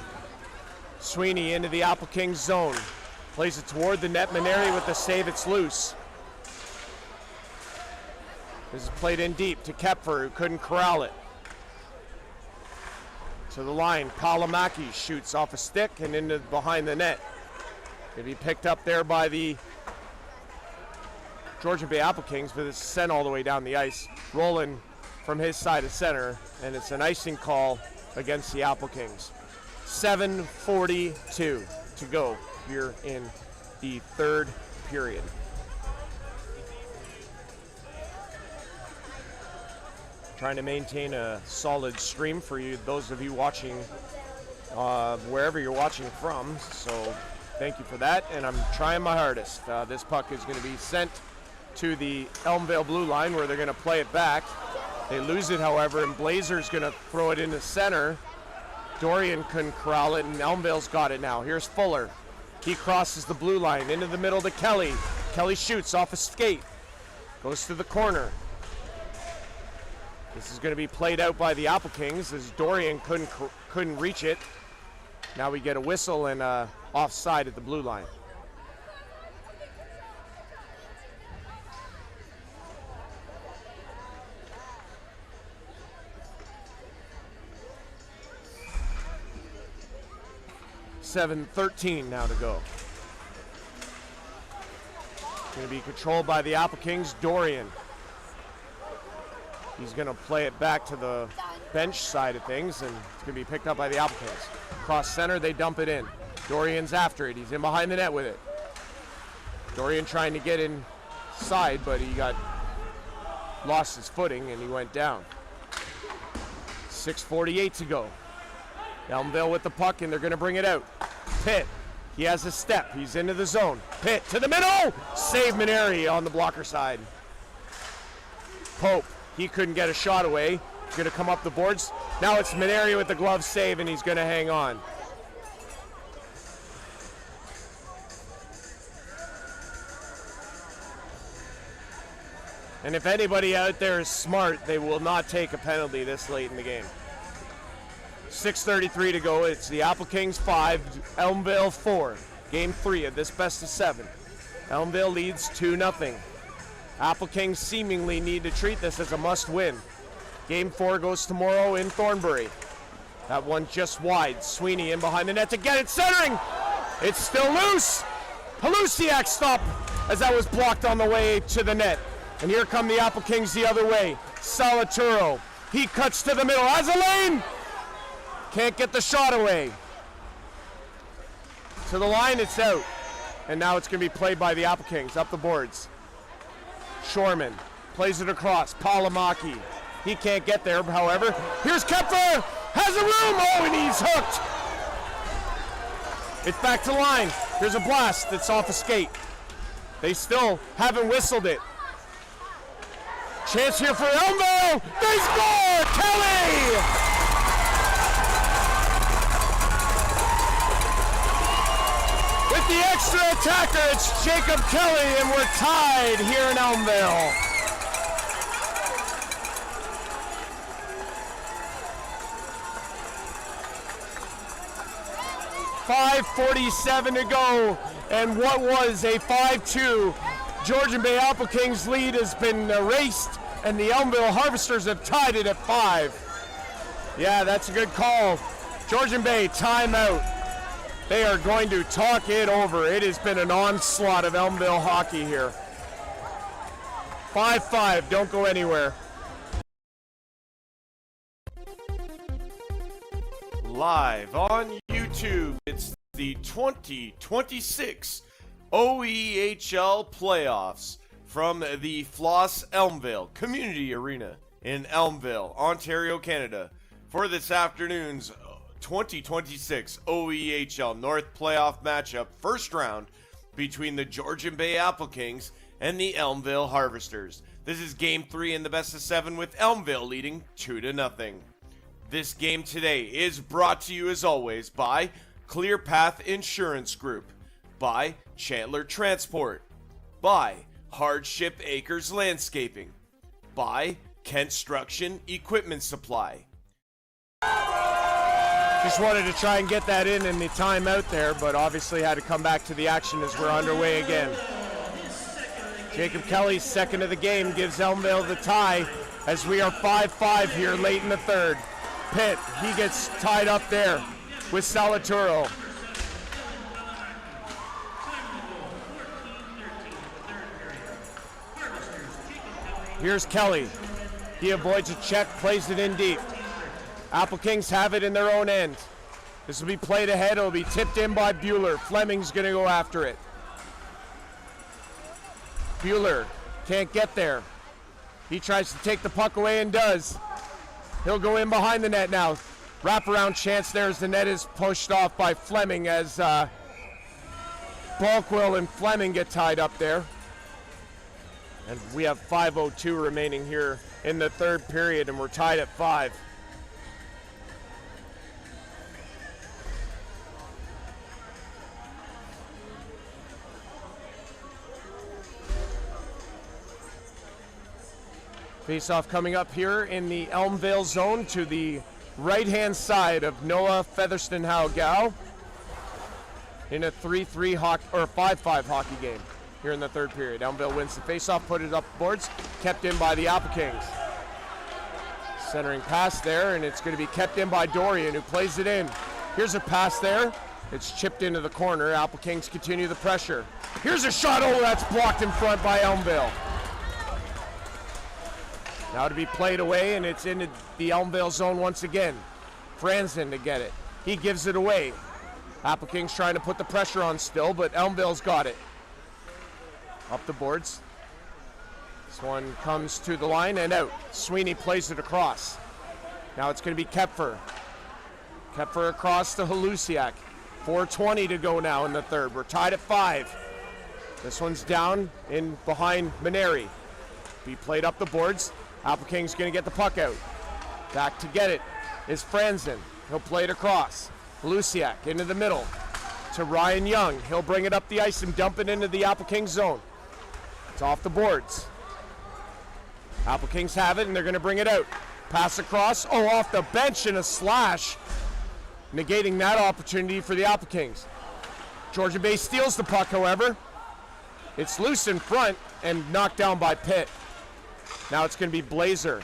Sweeney into the Applekings zone. Plays it toward the net. Maneri with the save, it's loose. This is played in deep to Kepfer, who couldn't corral it. To the line, Kalamaki shoots off a stick and into behind the net. Going to be picked up there by the Georgian Bay Applekings, but it's sent all the way down the ice. Rolling from his side of center, and it's an icing call against the Applekings. 7:42 to go here in the third period. Trying to maintain a solid stream for you, those of you watching wherever you're watching from. So thank you for that, and I'm trying my hardest. This puck is going to be sent to the Elmvale blue line where they're going to play it back. They lose it, however, and Blazer's going to throw it into center. Dorian couldn't corral it, and Elmvale's got it now. Here's Fuller. He crosses the blue line into the middle to Kelly. Kelly shoots off a skate. Goes to the corner. This is going to be played out by the Applekings as Dorian couldn't reach it. Now we get a whistle and offside at the blue line. .13 now to go. Going to be controlled by the Applekings. Dorian. He's going to play it back to the bench side of things, and it's going to be picked up by the Applekings. Cross center, they dump it in. Dorian's after it. He's in behind the net with it. Dorian trying to get inside, but he lost his footing, and he went down. 6:48 to go. Elmvale with the puck, and they're going to bring it out. Pitt, he has a step. He's into the zone. Pitt to the middle. Save Maneri on the blocker side. Pope. He couldn't get a shot away. He's going to come up the boards. Now it's Maneri with the glove save, and he's going to hang on. And if anybody out there is smart, they will not take a penalty this late in the game. 6:33 to go. It's the Applekings 5, Elmvale 4. Game 3 of this best of 7. Elmvale leads 2-0. Applekings seemingly need to treat this as a must-win. Game 4 goes tomorrow in Thornbury. That one just wide. Sweeney in behind the net to get it, centering. It's still loose. Halusiak stopped as that was blocked on the way to the net. And here come the Applekings the other way. Salaturo. He cuts to the middle. Has a lane. Can't get the shot away. To the line, it's out. And now it's going to be played by the Applekings up the boards. Shorman plays it across. Palamaki. He can't get there, however. Here's Kepfer. Has a room. Oh, and he's hooked. It's back to line. Here's a blast. It's off a skate. They still haven't whistled it. Chance here for Elmvale. They score! Kelly! extra attacker. It's Jacob Kelly, and we're tied here in Elmvale. .5:47 to go, and what was a 5-2 Georgian Bay Applekings lead has been erased, and the Elmvale Harvesters have tied it at 5. Yeah, that's a good call. Georgian Bay, timeout. They are going to talk it over. It has been an onslaught of Elmvale hockey here. 5-5, don't go anywhere. Live on YouTube, it's the 2026 OEHL playoffs from the Floss Elmvale Community Arena in Elmvale, Ontario, Canada, for this afternoon's 2026 OEHL North playoff matchup, first round between the Georgian Bay Applekings and the Elmvale Harvesters. This is game 3 in the best of 7, with Elmvale leading 2-0. This game today is brought to you as always by Clear Path Insurance Group, by Chandler Transport, by Hardship Acres Landscaping, by Construction Equipment Supply. Just wanted to try and get that in the timeout there, but obviously had to come back to the action as we're underway again. Jacob Kelly's second of the game gives Elmvale the tie as we are 5-5 here late in the third. Pitt, he gets tied up there with Salaturo. Here's Kelly. He avoids a check, plays it in deep. Applekings have it in their own end. This will be played ahead. It'll be tipped in by Bueller. Fleming's going to go after it. Bueller can't get there. He tries to take the puck away and does. He'll go in behind the net now. Wraparound chance there as the net is pushed off by Fleming as Balkwell and Fleming get tied up there. And we have 5:02 remaining here in the third period, and we're tied at 5. Face-off coming up here in the Elmvale zone to the right-hand side of Noah Featherston Howe in a 3-3 hockey or 5-5 hockey game here in the third period. Elmvale wins the face-off, put it up the boards, kept in by the Applekings. Centering pass there, and it's going to be kept in by Dorian, who plays it in. Here's a pass there. It's chipped into the corner. Applekings continue the pressure. Here's a shot. Oh, that's blocked in front by Elmvale. Now to be played away, and it's into the Elmvale zone once again. Franzen to get it. He gives it away. Applekings trying to put the pressure on still, but Elmvale's got it. Up the boards. This one comes to the line and out. Sweeney plays it across. Now it's going to be Kepfer. Kepfer across to Halusiak. 4:20 to go now in the third. We're tied at 5. This one's down in behind Maneri. Be played up the boards. Applekings going to get the puck out. Back to get it is Franzen. He'll play it across. Luciak into the middle to Ryan Young. He'll bring it up the ice and dump it into the Applekings zone. It's off the boards. Applekings have it, and they're going to bring it out. Pass across. Oh, off the bench and a slash. Negating that opportunity for the Applekings. Georgian Bay steals the puck, however. It's loose in front and knocked down by Pitt. Now it's going to be Blazer.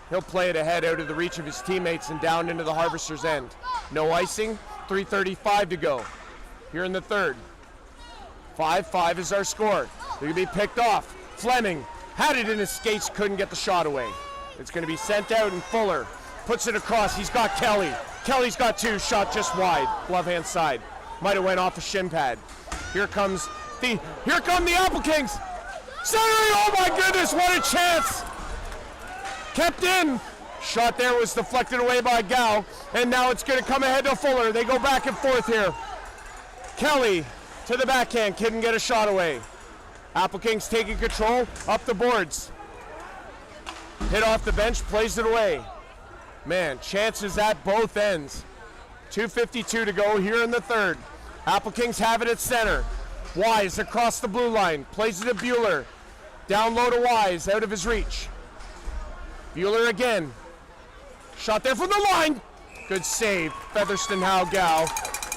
He'll play it ahead out of the reach of his teammates and down into the Harvesters' end. No icing, 3:35 to go here in the third. 5-5 is our score. They're going to be picked off. Fleming had it in his skates, couldn't get the shot away. It's going to be sent out, and Fuller puts it across. He's got Kelly. Kelly's got 2, shot just wide, glove hand side. Might have went off a shin pad. Here come the Applekings. Centering, oh my goodness, what a chance! Kept in. Shot there was deflected away by Gow, and now it's going to come ahead to Fuller. They go back and forth here. Kelly to the backhand, couldn't get a shot away. Applekings taking control, up the boards. Hit off the bench, plays it away. Man, chances at both ends. 2:52 to go here in the third. Applekings have it at center. Wise across the blue line, plays it to Bueller. Down low to Wise, out of his reach. Bueller again. Shot there from the line. Good save, Featherston Howe-Gow,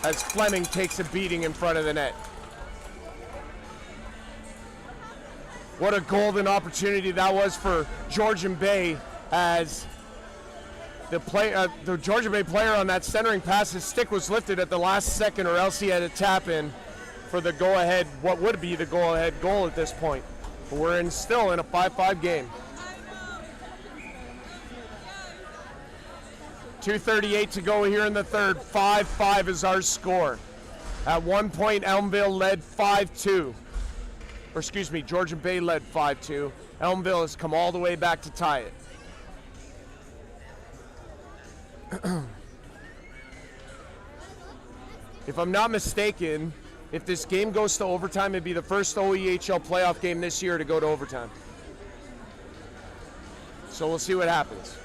as Fleming takes a beating in front of the net. What a golden opportunity that was for Georgian Bay, as the Georgian Bay player on that centering pass, his stick was lifted at the last second, or else he had a tap in for the go-ahead, what would be the go-ahead goal at this point. But we're still in a 5-5 game. 2:38 to go here in the third. 5-5 is our score. At one point, Elmvale led 5-2. Or excuse me, Georgian Bay led 5-2. Elmvale has come all the way back to tie it. If I'm not mistaken, if this game goes to overtime, it'd be the first OEHL playoff game this year to go to overtime. So we'll see what happens.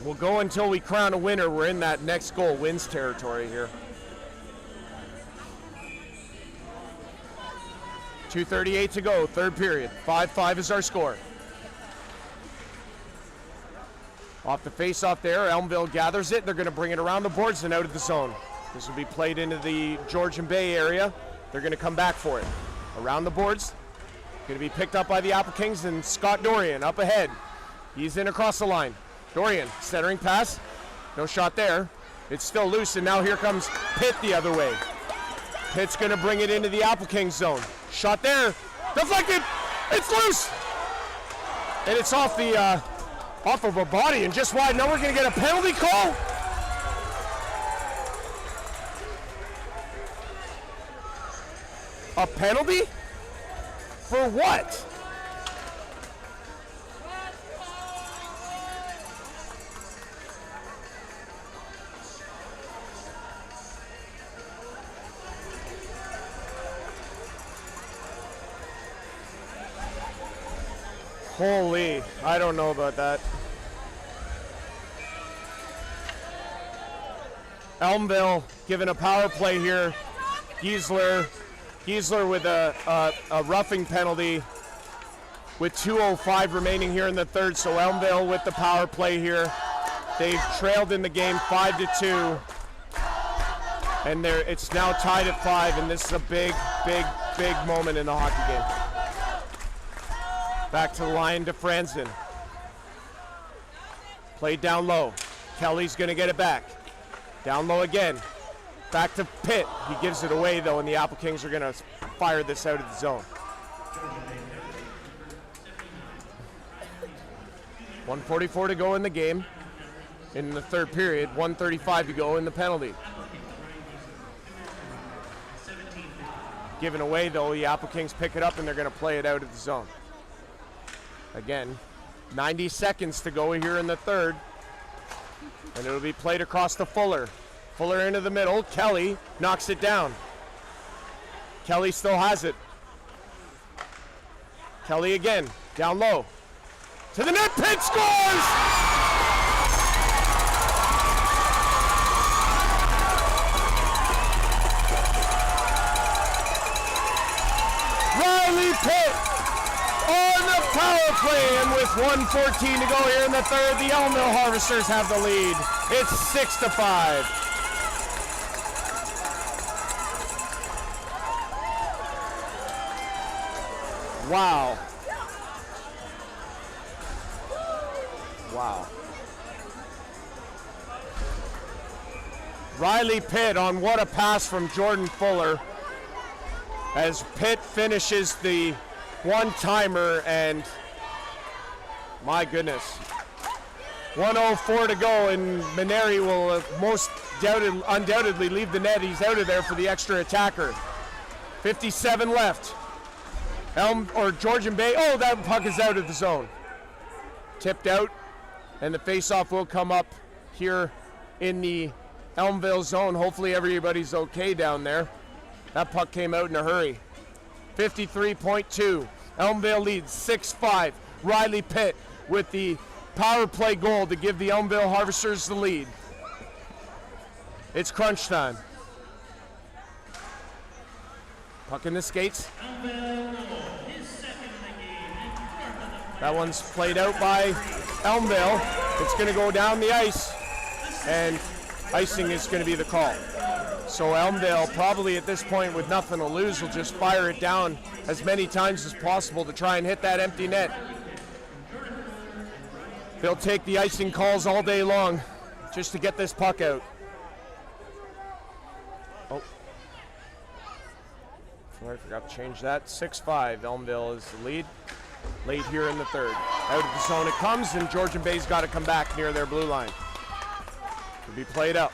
We'll go until we crown a winner. We're in that next goal wins territory here. 2:38 to go, third period. 5-5 is our score. Off the face-off there, Elmvale gathers it. They're going to bring it around the boards and out of the zone. This will be played into the Georgian Bay area. They're going to come back for it. Around the boards. Going to be picked up by the Applekings, and Scott Dorian up ahead. He's in across the line. Dorian, centering pass. No shot there. It's still loose, and now here comes Pitt the other way. Pitt's going to bring it into the Applekings zone. Shot there. Deflected. It's loose. And it's off of a body and just wide. Now we're going to get a penalty call. A penalty? For what? Holy, I don't know about that. Elmvale given a power play here. Giesler with a roughing penalty with 2:05 remaining here in the third. So Elmvale with the power play here. They've trailed in the game 5-2. And it's now tied at 5, and this is a big, big, big moment in the hockey game. Back to the line to Franzen. Played down low. Kelly's going to get it back. Down low again. Back to Pitt. He gives it away, though, and the Applekings are going to fire this out of the zone. 1:44 to go in the game. In the third period, 1:35 to go in the penalty. Given away, though, the Applekings pick it up, and they're going to play it out of the zone. Again, 90 seconds to go here in the third. And it'll be played across to Fuller. Fuller into the middle. Kelly knocks it down. Kelly still has it. Kelly again, down low. To the net, Pitt scores! Riley Pitt on the power play, and with 1:14 to go here in the third, the Elmvale Harvesters have the lead. It's 6-5. Wow. Wow. Riley Pitt on what a pass from Jordan Fuller, as Pitt finishes the one-timer, and my goodness. 1:04 to go, and Maneri will undoubtedly leave the net. He's out of there for the extra attacker. 57 left. Georgian Bay, oh, that puck is out of the zone. Tipped out, and the face-off will come up here in the Elmvale zone. Hopefully everybody's okay down there. That puck came out in a hurry. 53.2. Elmvale leads 6-5. Riley Pitt with the power play goal to give the Elmvale Harvesters the lead. It's crunch time. Puck in the skates. Elmvale, his second of the game, and fourth of the That one's played out by Elmvale. It's going to go down the ice, and icing is going to be the call. So Elmvale, probably at this point with nothing to lose, will just fire it down as many times as possible to try and hit that empty net. They'll take the icing calls all day long just to get this puck out. Oh. Sorry, I forgot to change that. 6-5, Elmvale is the lead. Late here in the third. Out of the zone it comes, and Georgian Bay's got to come back near their blue line. To be played up.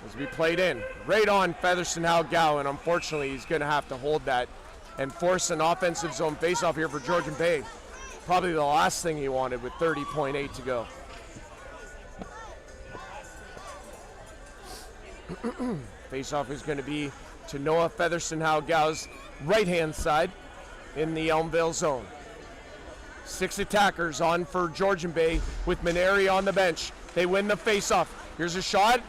As be played in. Right on Featherston Gow, and unfortunately he's going to have to hold that and force an offensive zone faceoff here for Georgian Bay. Probably the last thing he wanted with 30.8 to go. Faceoff is going to be to Noah Featherston Gow's right-hand side in the Elmvale zone. 6 attackers on for Georgian Bay with Maneri on the bench. They win the faceoff. Here's a shot.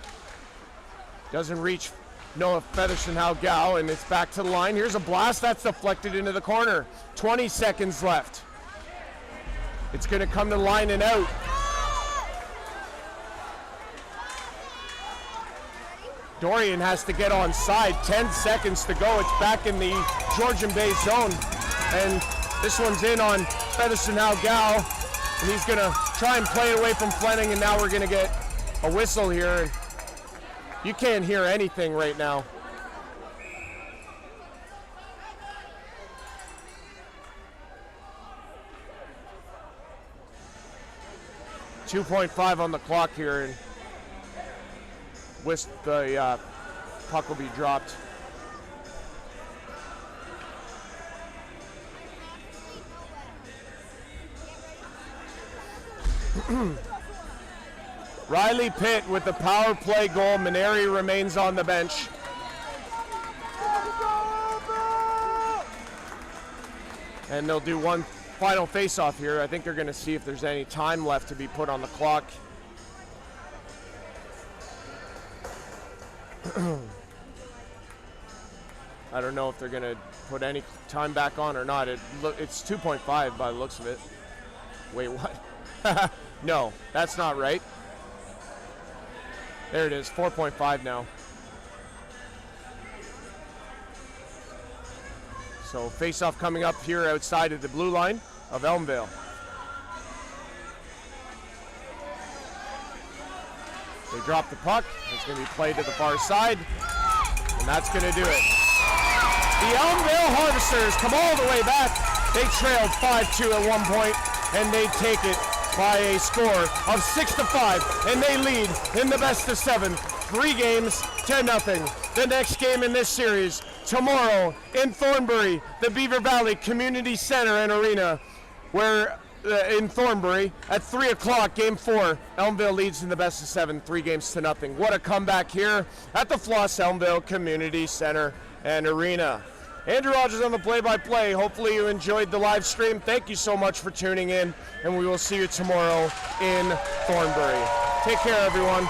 Doesn't reach Noah Featherston Gow, and it's back to the line. Here's a blast that's deflected into the corner. 20 seconds left. It's going to come to the line and out. Dorian has to get on side. 10 seconds to go. It's back in the Georgian Bay zone. And this one's in on Featherston Gow. And he's going to try and play away from Fleming. And now we're going to get a whistle here. You can't hear anything right now. .5 on the clock here, and the puck will be dropped. Riley Pitt with the power play goal. Maneri remains on the bench. And they'll do one final face-off here. I think they're going to see if there's any time left to be put on the clock. I don't know if they're going to put any time back on or not. It's 2.5 by the looks of it. Wait, what? No, that's not right. There it is, 4.5 now. So face-off coming up here outside of the blue line of Elmvale. They drop the puck. It's going to be played to the far side, and that's going to do it. The Elmvale Harvesters come all the way back. They trailed 5-2 at one point, and they take it by a score of 6-5, and they lead in the best of 7, 3 games to 0. The next game in this series tomorrow in Thornbury, the Beaver Valley Community Center and Arena, where in Thornbury at 3 o'clock, Game 4. Elmvale leads in the best of 7, 3 games to 0. What a comeback here at the Floss Elmvale Community Center and Arena. Andrew Rogers on the play-by-play. Hopefully you enjoyed the live stream. Thank you so much for tuning in, and we will see you tomorrow in Thornbury. Take care, everyone.